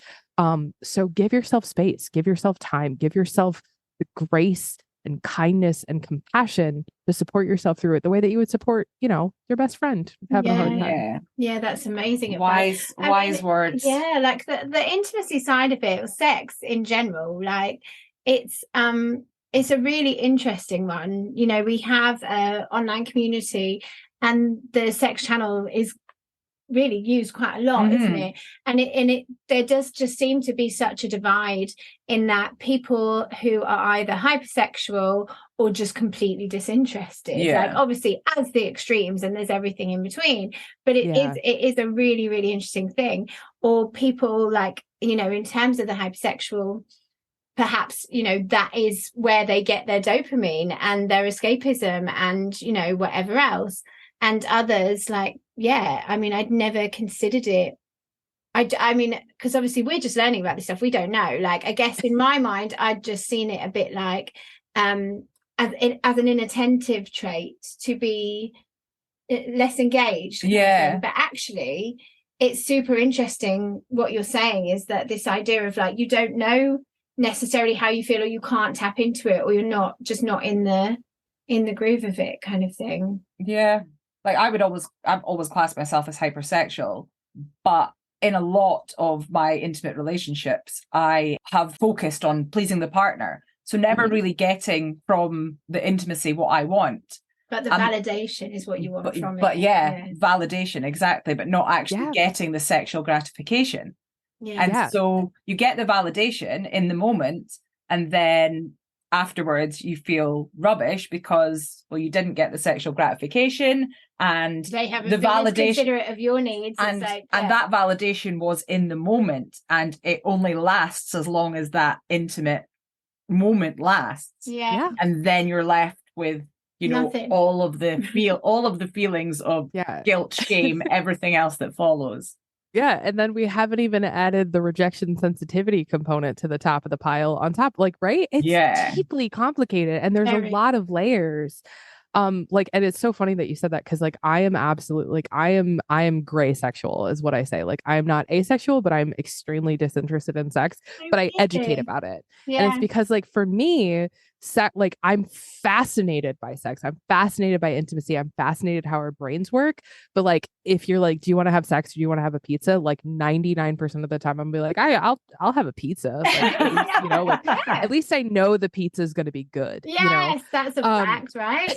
So give yourself space, give yourself time, give yourself the grace and kindness and compassion to support yourself through it the way that you would support, your best friend having a hard time. Yeah, that's amazing. Wise words. Yeah, like the intimacy side of it, or sex in general, like it's a really interesting one. We have an online community and the sex channel is really used quite a lot, isn't it? And it there does just seem to be such a divide in that people who are either hypersexual or just completely disinterested, like obviously as the extremes, and there's everything in between, but it is a really, really interesting thing. Or people like, in terms of the hypersexual, perhaps that is where they get their dopamine and their escapism and whatever else. And others like, I'd never considered it. I mean, because obviously we're just learning about this stuff. We don't know. Like, I guess in my mind, I'd just seen it a bit like as an inattentive trait, to be less engaged. Yeah. But actually, it's super interesting what you're saying, is that this idea of like, you don't know necessarily how you feel, or you can't tap into it, or you're not in the groove of it, kind of thing. Yeah. Like I've always classed myself as hypersexual, but in a lot of my intimate relationships, I have focused on pleasing the partner. So never really getting from the intimacy what I want. But the validation is what you want from it. But validation, exactly, but not actually getting the sexual gratification. So you get the validation in the moment, and then afterwards you feel rubbish because, well, you didn't get the sexual gratification, and they haven't the been validation considerate of your needs, and that validation was in the moment, and it only lasts as long as that intimate moment lasts. And then you're left with nothing. all of the feelings of guilt, shame, everything else that follows. Yeah. And then we haven't even added the rejection sensitivity component to the top of the pile on top. Like, right? It's deeply complicated. And there's a lot of layers. And it's so funny that you said that, because like I am absolutely like I am gray sexual is what I say. Like I am not asexual, but I'm extremely disinterested in sex, but I educate about it. And it's because like for me, like I'm fascinated by sex. I'm fascinated by intimacy. I'm fascinated how our brains work. But like if you're like, do you want to have sex? Or do you want to have a pizza? Like 99% of the time I'm gonna be like, I'll have a pizza. Like, at least I know the pizza is gonna be good. Yes, that's a fact, right?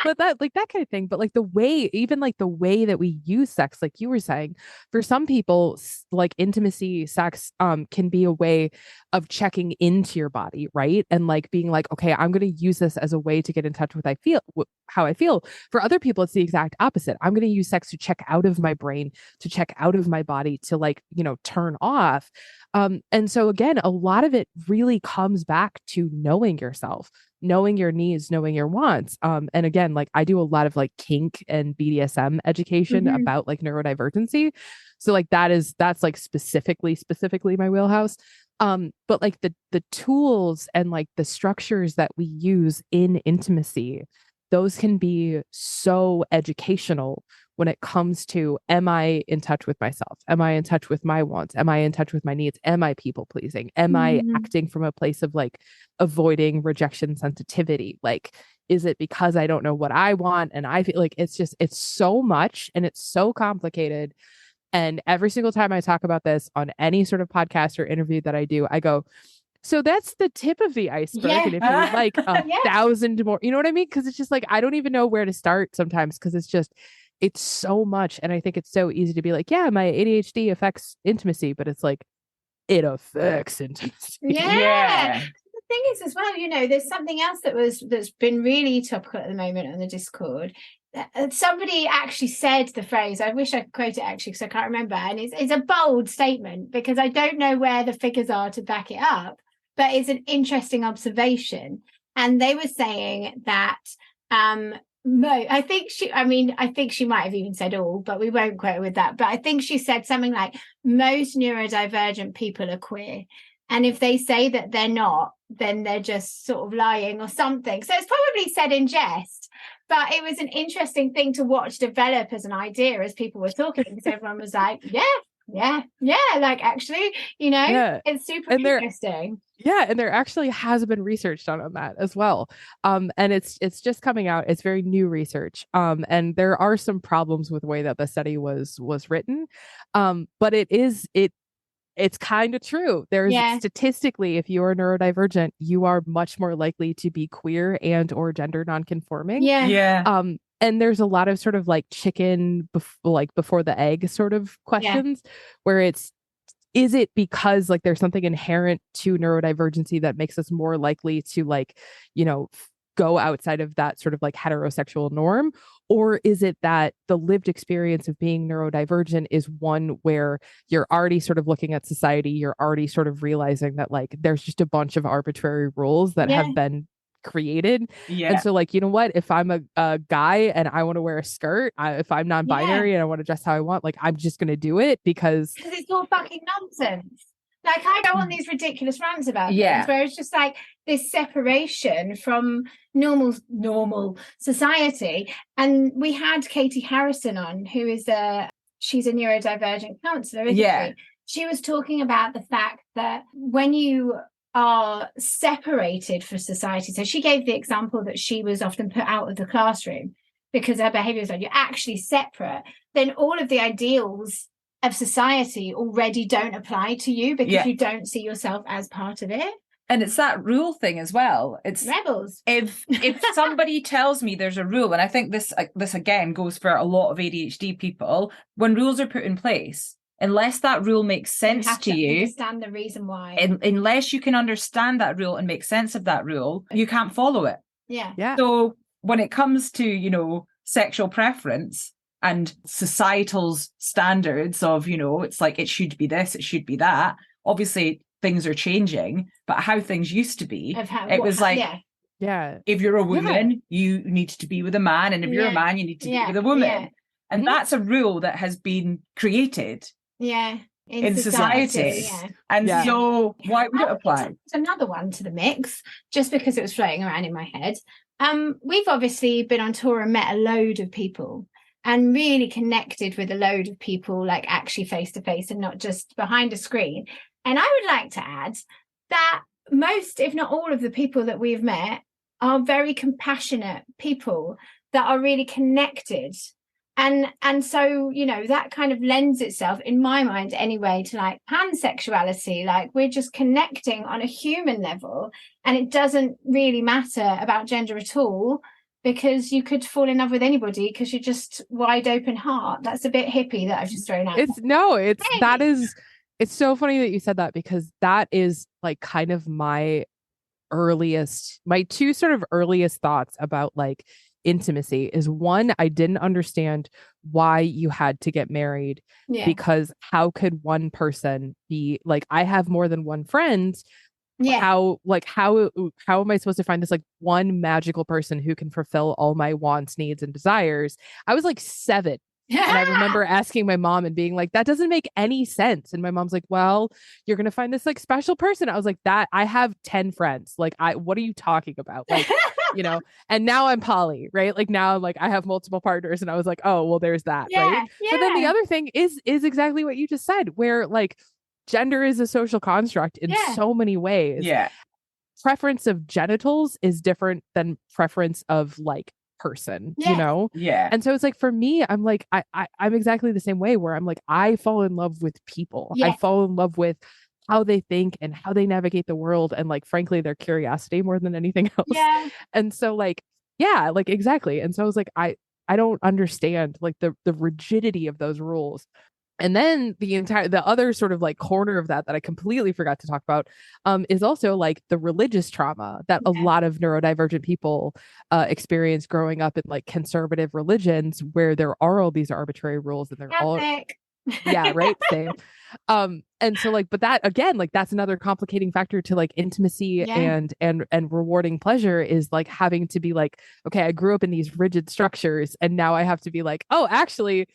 but that kind of thing. But like the way that we use sex, like you were saying, for some people, like intimacy sex can be a way of checking into your body, right? And like being like, okay, I'm going to use this as a way to get in touch with how I feel. For other people, it's the exact opposite. I'm going to use sex to check out of my brain, to check out of my body, to like, turn off. And so again, a lot of it really comes back to knowing yourself, knowing your needs, knowing your wants. And again, like I do a lot of like kink and BDSM education about like neurodivergency. So like that's like specifically my wheelhouse. But like the tools and like the structures that we use in intimacy, those can be so educational when it comes to, am I in touch with myself? Am I in touch with my wants? Am I in touch with my needs? Am I people pleasing? Am I acting from a place of like avoiding rejection sensitivity? Like, is it because I don't know what I want? And I feel like it's so much and it's so complicated. And every single time I talk about this on any sort of podcast or interview that I do, I go, So that's the tip of the iceberg. Yeah. And if you would like 1,000 more, you know what I mean? Because it's just like, I don't even know where to start sometimes, because it's so much. And I think it's so easy to be like, yeah, my ADHD affects intimacy, but it's like, it affects intimacy. Yeah. The thing is as well, there's something else that's been really topical at the moment on the Discord. Somebody actually said the phrase, I wish I could quote it actually because I can't remember, and it's a bold statement because I don't know where the figures are to back it up, but it's an interesting observation. And they were saying that I think she might have even said all, but we won't quote her with that. But I think she said something like, most neurodivergent people are queer. And if they say that they're not, then they're just sort of lying or something. So it's probably said in jest, but it was an interesting thing to watch develop as an idea as people were talking, because everyone was like, yeah, like actually, it's super interesting. Yeah, and there actually has been research done on that as well. And it's just coming out. It's very new research. And there are some problems with the way that the study was written. But it's kind of true. There's statistically, if you are neurodivergent, you are much more likely to be queer and or gender nonconforming. Yeah. And there's a lot of sort of like chicken before the egg sort of questions where is it because like there's something inherent to neurodivergency that makes us more likely to like, go outside of that sort of like heterosexual norm? Or is it that the lived experience of being neurodivergent is one where you're already sort of looking at society, you're already sort of realizing that like there's just a bunch of arbitrary rules that have been created. And so like, you know what, if I'm a guy and I want to wear a skirt, if I'm non-binary and I want to dress how I want, like I'm just going to do it because it's all fucking nonsense. Like I go on these ridiculous rants about things where it's just like this separation from normal society. And we had Katie Harrison on, who is she's a neurodivergent counselor, isn't she? She was talking about the fact that when you are separated from society, so she gave the example that she was often put out of the classroom because her behavior was like, you're actually separate, then all of the ideals of society already don't apply to you because you don't see yourself as part of it. And it's that rule thing as well. It's rebels. If somebody tells me there's a rule, and I think this again goes for a lot of ADHD people, when rules are put in place, unless that rule makes sense to you, understand the reason why. Unless you can understand that rule and make sense of that rule, you can't follow it. Yeah. So when it comes to, sexual preference and societal's standards of, it's like it should be this, it should be that. Obviously, things are changing, but how things used to be, if you're a woman, you need to be with a man, and if you're a man, you need to be with a woman. And that's a rule that has been created in society. And so why would it apply? Another one to the mix, just because it was floating around in my head. We've obviously been on tour and met a load of people and really connected with a load of people, like actually face to face and not just behind a screen. And I would like to add that most, if not all of the people that we've met are very compassionate people that are really connected. And so, that kind of lends itself, in my mind anyway, to like pansexuality. Like we're just connecting on a human level, and it doesn't really matter about gender at all, because you could fall in love with anybody because you're just wide open heart. That's a bit hippie that I've just thrown out. It's so funny that you said that, because that is like kind of my two sort of earliest thoughts about like intimacy is, one, I didn't understand why you had to get married, because how could one person be like, I have more than one friend. How am I supposed to find this like one magical person who can fulfill all my wants, needs, and desires? I was like 7. And I remember asking my mom and being like, that doesn't make any sense. And my mom's like, well, you're going to find this like special person. I was like, that I have 10 friends. Like, what are you talking about? Like, and now I'm poly, right? Like now, like I have multiple partners, and I was like, oh, well, there's that. Right. Yeah. But then the other thing is exactly what you just said, where like gender is a social construct in so many ways. Yeah. Preference of genitals is different than preference of like person, Yeah. And so it's like, for me, I'm like, I'm exactly the same way, where I'm like, I fall in love with people. I fall in love with how they think and how they navigate the world, and like frankly their curiosity more than anything else. Yeah. And so like, yeah, like exactly. And so I was like, I don't understand like the rigidity of those rules. And then the other sort of like corner of that I completely forgot to talk about is also like the religious trauma that a lot of neurodivergent people experience growing up in like conservative religions, where there are all these arbitrary rules and they're all yeah, right, same. And so like, but that again, like that's another complicating factor to like intimacy and rewarding pleasure, is like having to be like, okay, I grew up in these rigid structures and now I have to be like, oh, actually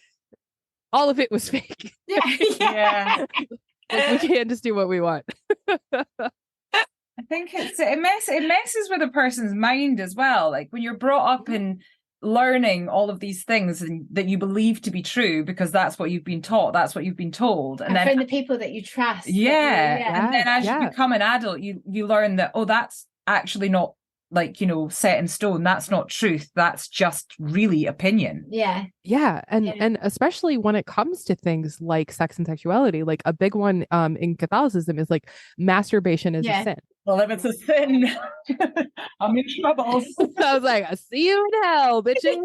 all of it was fake. Yeah. Like we can't just do what we want. I think it messes with a person's mind as well. Like when you're brought up in learning all of these things and that you believe to be true because that's what you've been taught, that's what you've been told, and then from the people that you trust. And then as you become an adult, you learn that, oh, that's actually not like, you know, set in stone. That's not truth. That's just really opinion. And especially when it comes to things like sex and sexuality, like a big one in Catholicism is like masturbation is a sin. Well, if it's a sin, I'm in trouble. I was like, I see you in hell, bitches.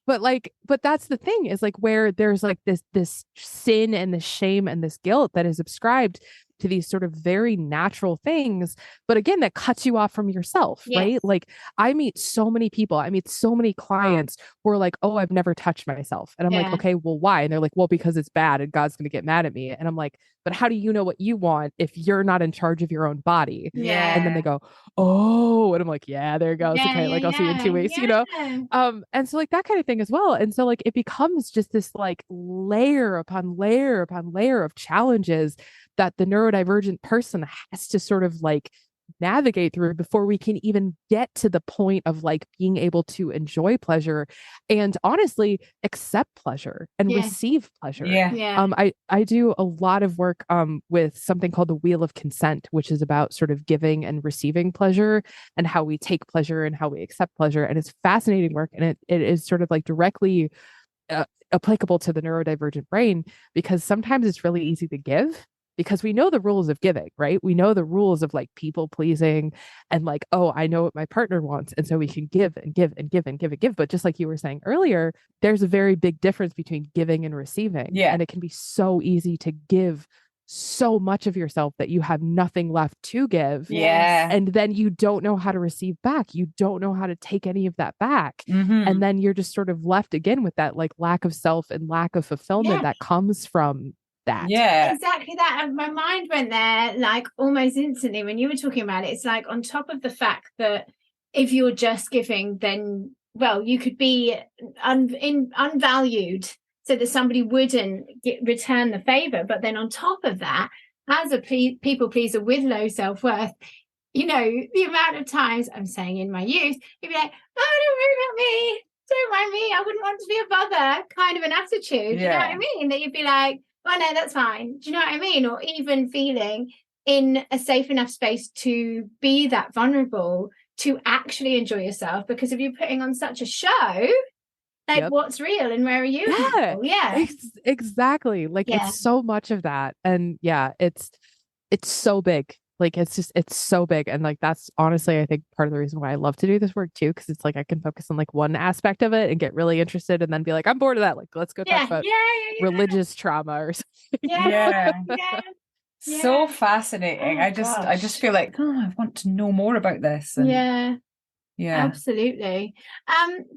But that's the thing, is like where there's like this sin and this shame and this guilt that is ascribed to these sort of very natural things, but again, that cuts you off from yourself, right? Like I meet so many people, I meet so many clients who are like, oh, I've never touched myself. And I'm like, okay, well, why? And they're like, well, because it's bad and God's going to get mad at me. And I'm like, but how do you know what you want if you're not in charge of your own body? And then they go, oh, and I'm like, yeah, there it goes. Okay, like I'll see you in 2 weeks, you know? And so like that kind of thing as well. And so like it becomes just this like layer upon layer upon layer of challenges that the neurodivergent person has to sort of like navigate through before we can even get to the point of like being able to enjoy pleasure and honestly accept pleasure and receive pleasure. I do a lot of work with something called the Wheel of Consent, which is about sort of giving and receiving pleasure and how we take pleasure and how we accept pleasure. And it's fascinating work, and it is sort of like directly applicable to the neurodivergent brain, because sometimes it's really easy to give because we know the rules of giving, right? We know the rules of like people pleasing and like, oh, I know what my partner wants. And so we can give and give and give and give and give. But just like you were saying earlier, there's a very big difference between giving and receiving. And it can be so easy to give so much of yourself that you have nothing left to give. And then you don't know how to receive back. You don't know how to take any of that back. And then you're just sort of left again with that like lack of self and lack of fulfillment that comes from that. Exactly that. And my mind went there like almost instantly when you were talking about it. It's like on top of the fact that if you're just giving, then, well, you could be unvalued so that somebody wouldn't return the favor. But then on top of that, as a people pleaser with low self-worth, you know, the amount of times I'm saying in my youth, you'd be like, oh, don't worry about me. Don't mind me. I wouldn't want to be a bother, kind of an attitude. You know what I mean? That you'd be like, oh, no, that's fine. Do you know what I mean? Or even feeling in a safe enough space to be that vulnerable, to actually enjoy yourself. Because if you're putting on such a show, like what's real and where are you? Exactly. Like it's so much of that. And it's so big. Like it's so big. And like that's honestly, I think part of the reason why I love to do this work too, because it's like I can focus on like one aspect of it and get really interested and then be like, I'm bored of that. Like let's go talk about religious trauma or something. So fascinating. I just feel like, oh, I want to know more about this. And absolutely.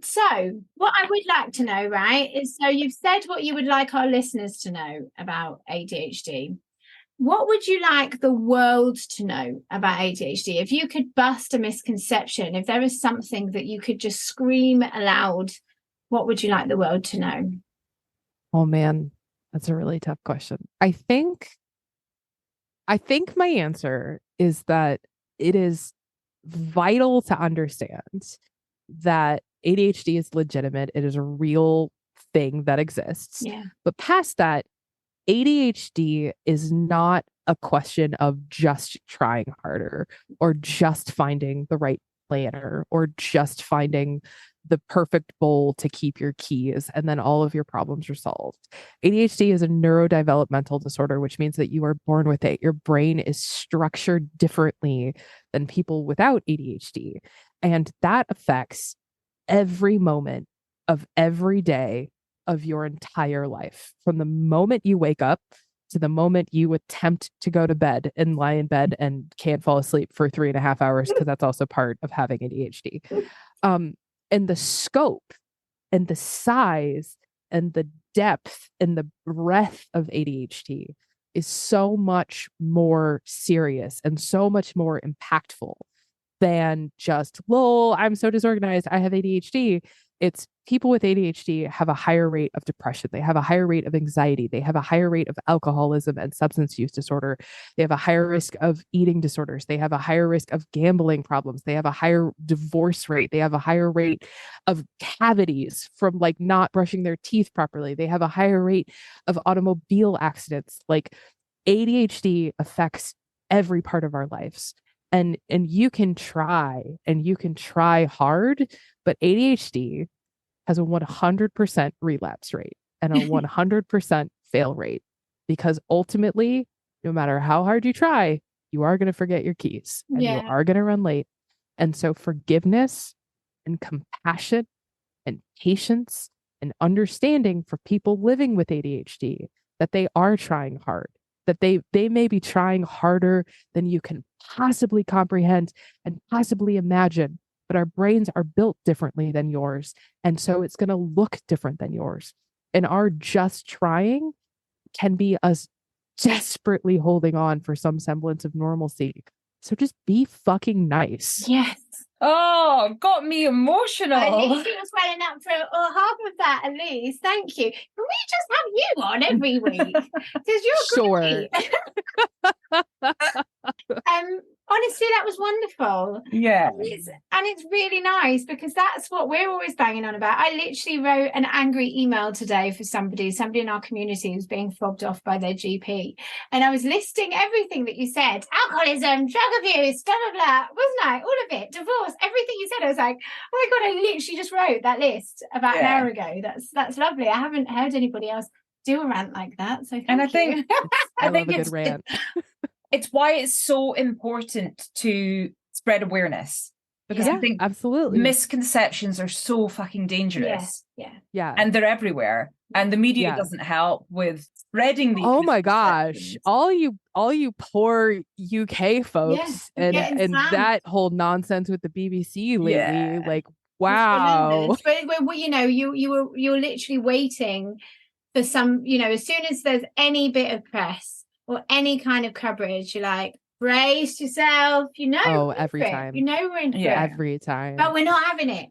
So what I would like to know, right, is so you've said what you would like our listeners to know about ADHD. What would you like the world to know about ADHD? If you could bust a misconception, if there is something that you could just scream aloud, what would you like the world to know? Oh man, that's a really tough question. I think my answer is that it is vital to understand that ADHD is legitimate. It is a real thing that exists. But past that, ADHD is not a question of just trying harder or just finding the right planner or just finding the perfect bowl to keep your keys, and then all of your problems are solved. ADHD is a neurodevelopmental disorder, which means that you are born with it. Your brain is structured differently than people without ADHD. And that affects every moment of every day of your entire life, from the moment you wake up to the moment you attempt to go to bed and lie in bed and can't fall asleep for 3.5 hours, because that's also part of having ADHD. And the scope and the size and the depth and the breadth of ADHD is so much more serious and so much more impactful than just, lol, I'm so disorganized, I have ADHD. It's people with ADHD have a higher rate of depression. They have a higher rate of anxiety. They have a higher rate of alcoholism and substance use disorder. They have a higher risk of eating disorders. They have a higher risk of gambling problems. They have a higher divorce rate. They have a higher rate of cavities from like not brushing their teeth properly. They have a higher rate of automobile accidents. Like, ADHD affects every part of our lives. And you can try hard, but ADHD has a 100% relapse rate and a 100% fail rate, because ultimately, no matter how hard you try, you are going to forget your keys and you are going to run late. And so forgiveness and compassion and patience and understanding for people living with ADHD, that they are trying hard, that they may be trying harder than you can possibly comprehend and possibly imagine, but our brains are built differently than yours. And so it's going to look different than yours. And our just trying can be us desperately holding on for some semblance of normalcy. So just be fucking nice. Yes. Oh, got me emotional. At least it was welling up for half of that, at least. Thank you. Can we just have you on every week? Because you're Sure. great. Honestly, that was wonderful. Yeah. And it's really nice, because that's what we're always banging on about. I literally wrote an angry email today for somebody in our community who's being fobbed off by their GP. And I was listing everything that you said: alcoholism, drug abuse, blah, blah, blah, wasn't I? All of it, divorce, everything you said. I was like, oh my God, I literally just wrote that list about an hour ago. That's lovely. I haven't heard anybody else do a rant like that. So I thank you. I love a good rant. It's why it's so important to spread awareness, because I think absolutely misconceptions are so fucking dangerous. Yeah. And they're everywhere. And the media doesn't help with spreading these. Oh my gosh. All you poor UK folks and that whole nonsense with the BBC lately. Like, wow. But you know, you're literally waiting for some, you know, as soon as there's any bit of press or any kind of coverage, you're like, brace yourself, you know. Oh, every time. You know we're in for it. Every time. But we're not having it.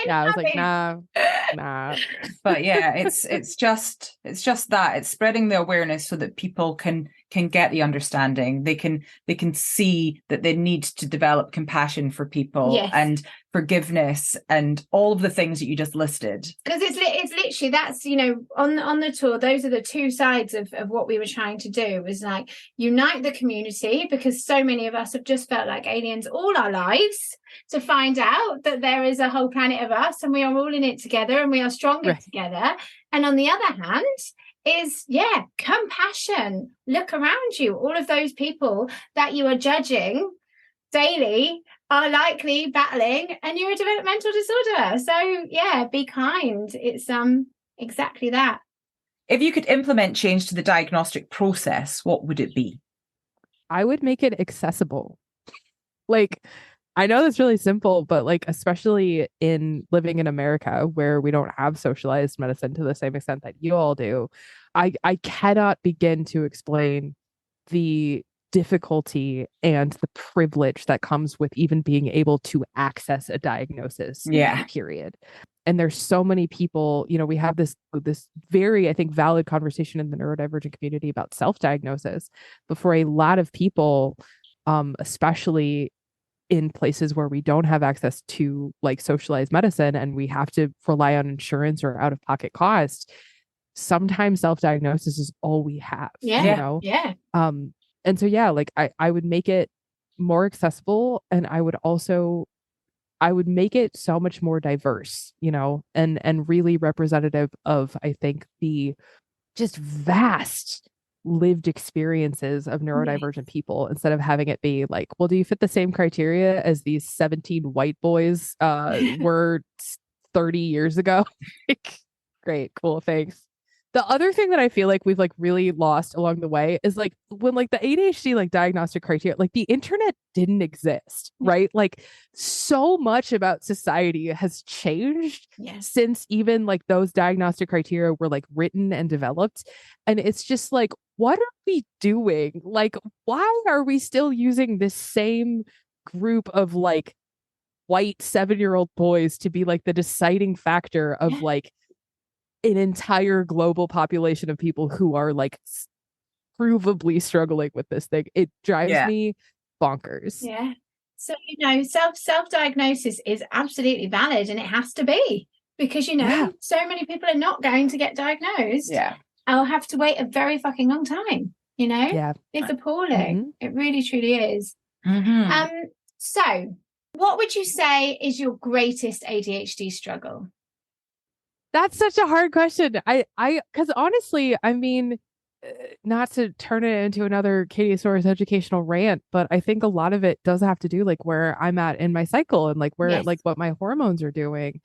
I was like, nah. But yeah, it's just that. It's spreading the awareness so that people can get the understanding. They can see that they need to develop compassion for people and forgiveness and all of the things that you just listed. Because it's literally, that's, you know, on the tour, those are the two sides of what we were trying to do, was like unite the community, because so many of us have just felt like aliens all our lives, to find out that there is a whole planet of us and we are all in it together and we are stronger together. And on the other hand is compassion. Look around you. All of those people that you are judging daily are likely battling a neurodevelopmental disorder. So be kind. It's exactly that. If you could implement change to the diagnostic process, what would it be? I would make it accessible. Like, I know that's really simple, but like, especially in living in America where we don't have socialized medicine to the same extent that you all do, I cannot begin to explain the difficulty and the privilege that comes with even being able to access a diagnosis. Period. And there's so many people, you know, we have this very, I think, valid conversation in the neurodivergent community about self-diagnosis, but for a lot of people, especially in places where we don't have access to like socialized medicine and we have to rely on insurance or out-of-pocket costs, sometimes self-diagnosis is all we have. You know? And so like I would make it more accessible, and I would also I would make it so much more diverse, you know, and really representative of, I think, the just vast lived experiences of neurodivergent people, instead of having it be like, well, do you fit the same criteria as these 17 white boys were 30 years ago? Like, great, cool, thanks. The other thing that I feel like we've like really lost along the way is like when like the ADHD like diagnostic criteria, like the internet didn't exist, right? Like so much about society has changed since even like those diagnostic criteria were like written and developed. And it's just like, what are we doing? Like, why are we still using this same group of like white 7-year-old boys to be like the deciding factor of like an entire global population of people who are like provably struggling with this thing? It drives me bonkers. Yeah. So, you know, self-diagnosis is absolutely valid, and it has to be, because, you know, so many people are not going to get diagnosed. Yeah. I'll have to wait a very fucking long time, you know? Yeah. It's appalling. It really, truly is. So what would you say is your greatest ADHD struggle? That's such a hard question. Because honestly, I mean, not to turn it into another Catieosaurus educational rant, but I think a lot of it does have to do like where I'm at in my cycle and like where like what my hormones are doing.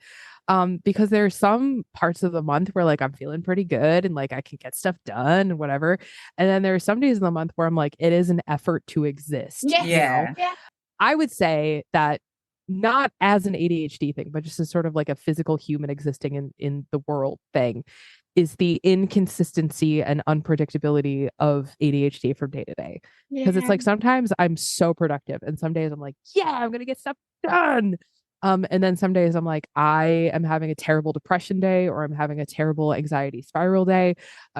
Because there's some parts of the month where like I'm feeling pretty good and like I can get stuff done and whatever. And then there are some days in the month where I'm like, it is an effort to exist. Yeah. I would say that not as an ADHD thing, but just as sort of like a physical human existing in the world thing, is the inconsistency and unpredictability of ADHD from day to day. Because it's like sometimes I'm so productive and some days I'm like, yeah, I'm gonna get stuff done. And then some days I'm like, I am having a terrible depression day, or I'm having a terrible anxiety spiral day.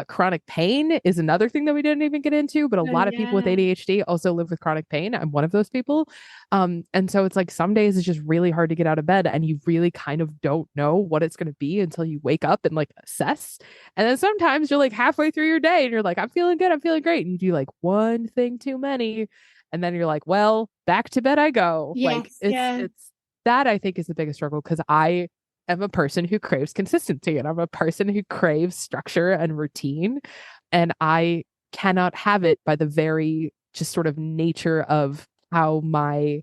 Chronic pain is another thing that we didn't even get into, but a lot of people with ADHD also live with chronic pain. I'm one of those people. And so it's like some days it's just really hard to get out of bed, and you really kind of don't know what it's going to be until you wake up and like assess. And then sometimes you're like halfway through your day and you're like, I'm feeling good, I'm feeling great. And you do like one thing too many. And then you're like, well, back to bed I go. It's that I think is the biggest struggle, because I am a person who craves consistency, and I'm a person who craves structure and routine, and I cannot have it by the very just sort of nature of how my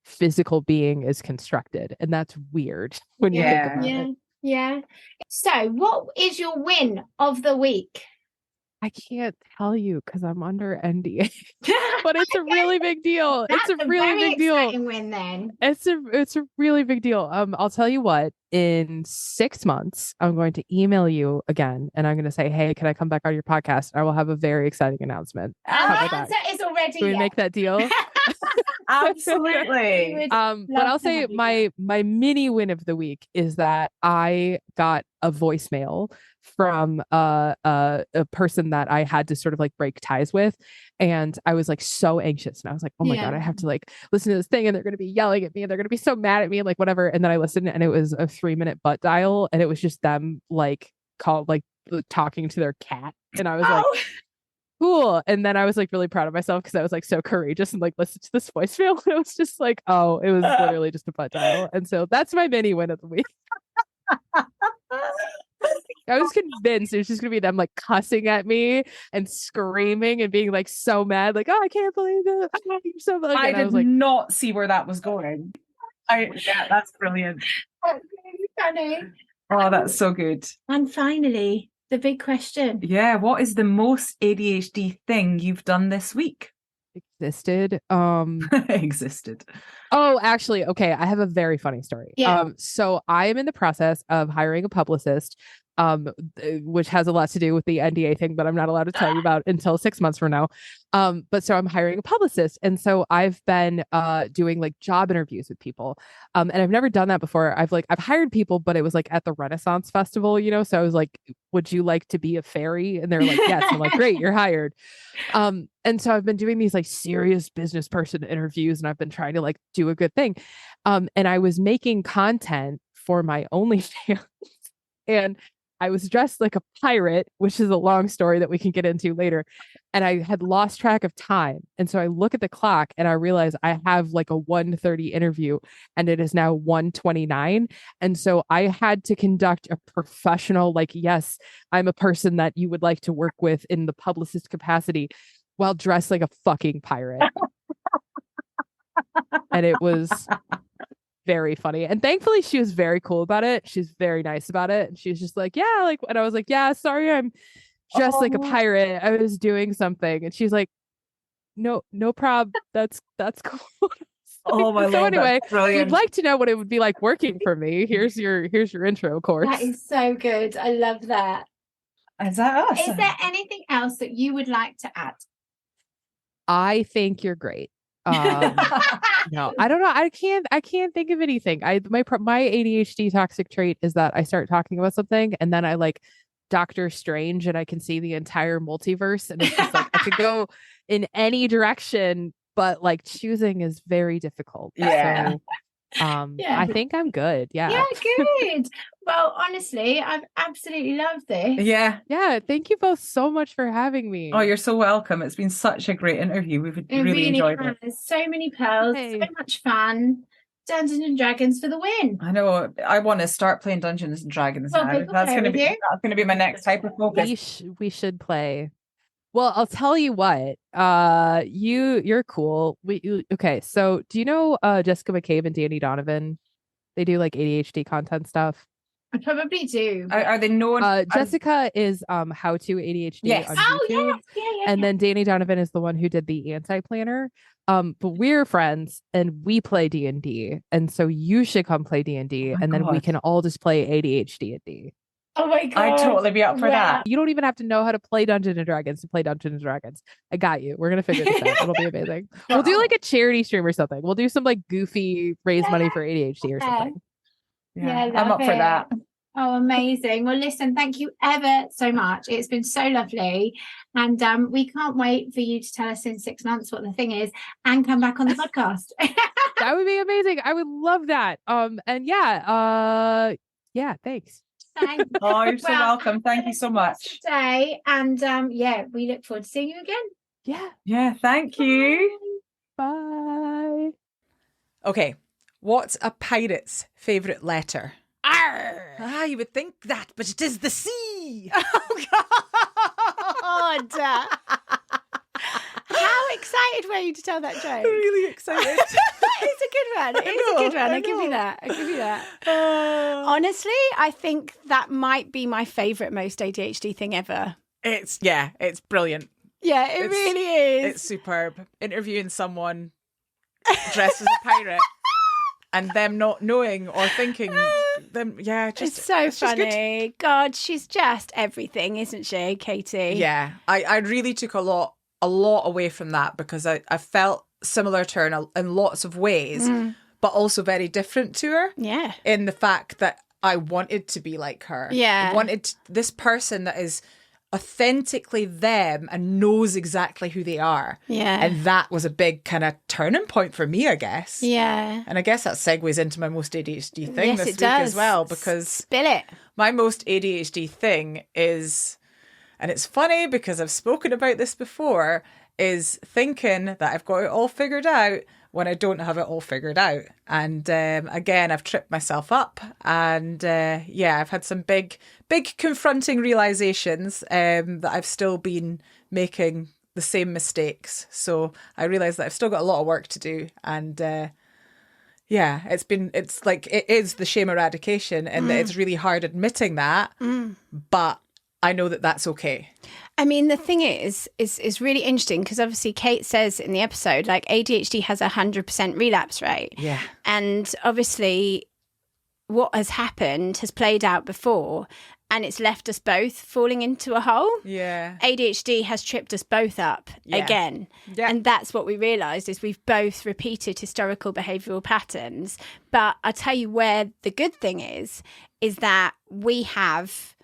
physical being is constructed. And that's weird when you think about it. Yeah. So what is your win of the week? I can't tell you because I'm under NDA, but it's a really big deal. That's it's a really big deal. Win then. It's a really big deal. I'll tell you what. In 6 months, I'm going to email you again, and I'm going to say, "Hey, can I come back on your podcast?" I will have a very exciting announcement. The answer is already. Can we make that deal? Absolutely. But I'll say my mini win of the week is that I got a voicemail from a person that I had to sort of like break ties with, and I was like so anxious, and I was like, oh my god, I have to like listen to this thing, and they're going to be yelling at me, and they're going to be so mad at me, and like whatever. And then I listened, and it was a 3-minute butt dial, and it was just them like talking to their cat, and I was like, cool. And then I was like really proud of myself because I was like so courageous and like listened to this voicemail. And it was just like, oh, it was literally just a butt dial. And so that's my mini win of the week. I was convinced it was just gonna be them like cussing at me and screaming and being like so mad, like, oh, I can't believe it. You're so bad. I did not see where that was going. That's brilliant. That's really funny. Oh, that's so good. And finally, the big question. Yeah, what is the most ADHD thing you've done this week? Existed. Existed. Oh, actually, okay. I have a very funny story. So I am in the process of hiring a publicist, which has a lot to do with the NDA thing that I'm not allowed to tell you about until 6 months from now. But so I'm hiring a publicist. And so I've been doing like job interviews with people. And I've never done that before. I've hired people, but it was like at the Renaissance Festival, you know? So I was like, would you like to be a fairy? And they're like, yes. I'm like, great, you're hired. And so I've been doing these like serious business person interviews, and I've been trying to like do a good thing. And I was making content for my OnlyFans, and I was dressed like a pirate, which is a long story that we can get into later. And I had lost track of time. And so I look at the clock and I realize I have like a 1:30 interview and it is now 1:29. And so I had to conduct a professional, like, yes, I'm a person that you would like to work with in the publicist capacity while dressed like a fucking pirate. And it was very funny. And thankfully she was very cool about it. She's very nice about it. And she was just like, yeah, like, and I was like, yeah, sorry, I'm just like a pirate. I was doing something. And she's like, no prob. That's cool. Oh my so Lord, anyway, brilliant. you'd like to know what it would be like working for me. Here's your intro course. That is so good. I love that. Is that us? Is there anything else that you would like to add? I think you're great. No, I don't know. I can't think of anything. My ADHD toxic trait is that I start talking about something and then I like Doctor Strange and I can see the entire multiverse and it's just like I could go in any direction, but like choosing is very difficult. Yeah. So I think I'm good. Yeah, good. Well, honestly, I've absolutely loved this. Yeah. Thank you both so much for having me. Oh, you're so welcome. It's been such a great interview. We've really enjoyed it. There's so many pearls, so much fun. Dungeons and Dragons for the win. I know. I want to start playing Dungeons and Dragons Well, now. That's going to be my next type of focus. We should play. Well, I'll tell you what. You're cool. Okay. So, do you know Jessica McCabe and Danny Donovan? They do like ADHD content stuff. I probably do. Are they known? Jessica is How to ADHD on YouTube. Yeah. And then Danny Donovan is the one who did the anti-planner. But we're friends and we play D&D. And so you should come play D&D and then we can all just play ADHD. Oh my God. I'd totally be up for that. You don't even have to know how to play Dungeons and Dragons to play Dungeons and Dragons. I got you. We're going to figure this out. It'll be amazing. We'll do like a charity stream or something. We'll do some like goofy raise money for ADHD or something. Yeah, I'm up for that. Oh, amazing. Well, listen, thank you ever so much. It's been so lovely. And we can't wait for you to tell us in 6 months what the thing is and come back on the podcast. That would be amazing. I would love that. And yeah, thanks. Thanks. Oh, you're so welcome. Thank you so much. Today, and we look forward to seeing you again. Yeah, thank you. Bye. Okay, what's a pirate's favourite letter? Arr! Ah, you would think that, but it is the C. Oh, God. How excited were you to tell that joke? Really excited. It's a good one. It's a good one. I'll give you that. Honestly, I think that might be my favourite most ADHD thing ever. It's brilliant. Yeah, it really is. It's superb. Interviewing someone dressed as a pirate and them not knowing or thinking them. Yeah, just it's so funny. God, she's just everything, isn't she, Katie? Yeah, I really took a lot away from that because I felt similar to her in lots of ways, but also very different to her. Yeah. In the fact that I wanted to be like her. Yeah. I wanted this person that is authentically them and knows exactly who they are. Yeah. And that was a big kind of turning point for me, I guess. Yeah. And I guess that segues into my most ADHD thing this week as well, because spill it. My most ADHD thing is, and it's funny because I've spoken about this before, is thinking that I've got it all figured out when I don't have it all figured out. And again, I've tripped myself up. And I've had some big confronting realizations that I've still been making the same mistakes. So I realised that I've still got a lot of work to do. And it's like, it is the shame eradication and that it's really hard admitting that. But I know that that's okay. I mean, the thing is really interesting because obviously Cate says in the episode, like ADHD has 100% relapse rate. Yeah. And obviously what has happened has played out before and it's left us both falling into a hole. Yeah. ADHD has tripped us both up again. Yeah. And that's what we realised is we've both repeated historical behavioural patterns. But I'll tell you where the good thing is that we have,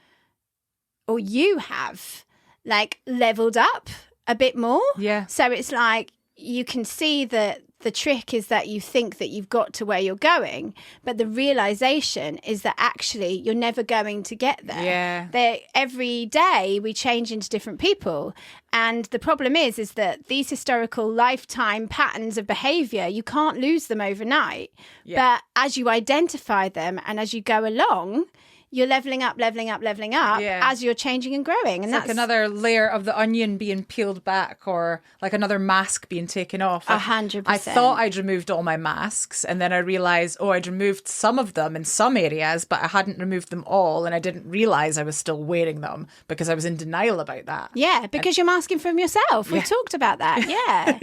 or you have, like leveled up a bit more. Yeah. So it's like you can see that the trick is that you think that you've got to where you're going, but the realization is that actually you're never going to get there. Yeah. Every day we change into different people. And the problem is that these historical lifetime patterns of behavior, you can't lose them overnight. Yeah. But as you identify them and as you go along, you're leveling up as you're changing and growing. And It's that's like another layer of the onion being peeled back, or like another mask being taken off. 100%. I thought I'd removed all my masks, and then I realised, I'd removed some of them in some areas, but I hadn't removed them all, and I didn't realise I was still wearing them because I was in denial about that. Yeah, because you're masking from yourself. We've talked about that. Yeah.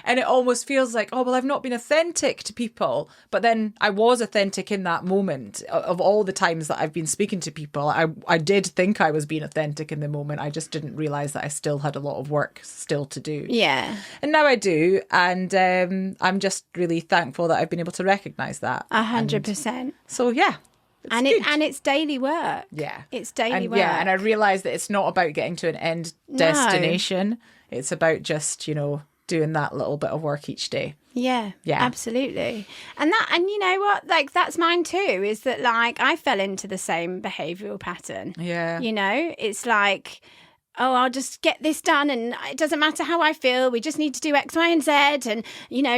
And it almost feels like, I've not been authentic to people. But then I was authentic in that moment. Of all the times that I've been speaking to people, I did think I was being authentic in the moment. I just didn't realise that I still had a lot of work still to do. Yeah. And now I do. And I'm just really thankful that I've been able to recognise that. 100%. So, yeah. It's daily work. Yeah. It's daily work. Yeah, and I realised that it's not about getting to an end destination. It's about just, doing that little bit of work each day. Yeah, absolutely. And you know what, like that's mine too, is that like I fell into the same behavioural pattern. Yeah. It's like, I'll just get this done and it doesn't matter how I feel. We just need to do X, Y, and Z and,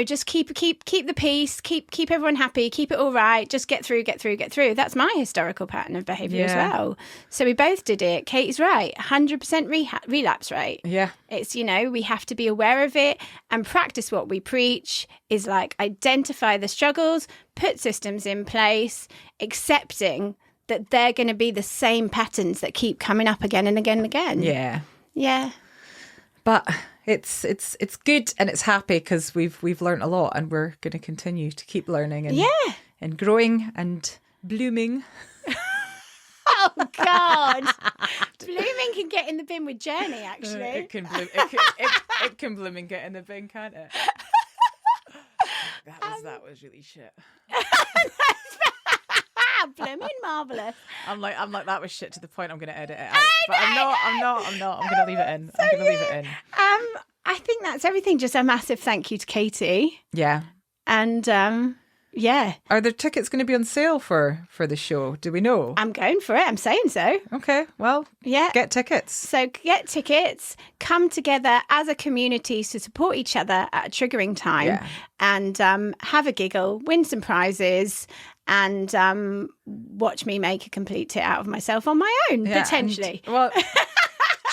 just keep the peace, keep everyone happy, keep it all right, just get through. That's my historical pattern of behaviour as well. So we both did it. Kate's right, 100% relapse rate. Yeah. It's, we have to be aware of it and practice what we preach is like identify the struggles, put systems in place, accepting that they're going to be the same patterns that keep coming up again and again and again. Yeah. Yeah. But it's good and it's happy because we've learned a lot and we're going to continue to keep learning and growing and blooming. Oh God. Blooming can get in the bin with Journey, actually. It can bloom and get in the bin, can't it? That was really shit. Blooming marvellous. I'm like that was shit to the point I'm going to edit it out. But I'm not. I'm going to leave it in. I'm going to leave it in. I think that's everything. Just a massive thank you to Katie. Yeah. And are there tickets going to be on sale for the show? Do we know? I'm going for it. I'm saying so. Okay. Well, get tickets. So get tickets, come together as a community to support each other at a triggering time and have a giggle, win some prizes and watch me make a complete tit out of myself on my own, potentially.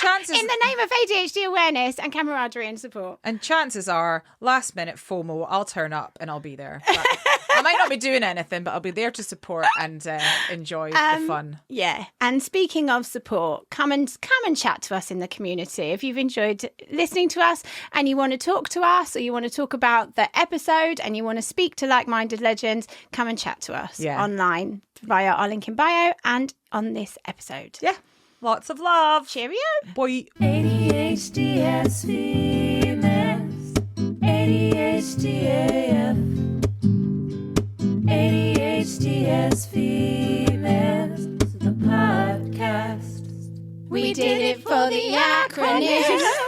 Chances in the name of ADHD awareness and camaraderie and support. And chances are, last minute FOMO, I'll turn up and I'll be there. But I might not be doing anything, but I'll be there to support and enjoy the fun. Yeah. And speaking of support, come and chat to us in the community. If you've enjoyed listening to us and you want to talk to us or you want to talk about the episode and you want to speak to like-minded legends, come and chat to us online via our link in bio and on this episode. Yeah. Lots of love. Cheerio. Bye. ADHD as females. ADHD AF. ADHD as females. The podcast. We did it for the acronym.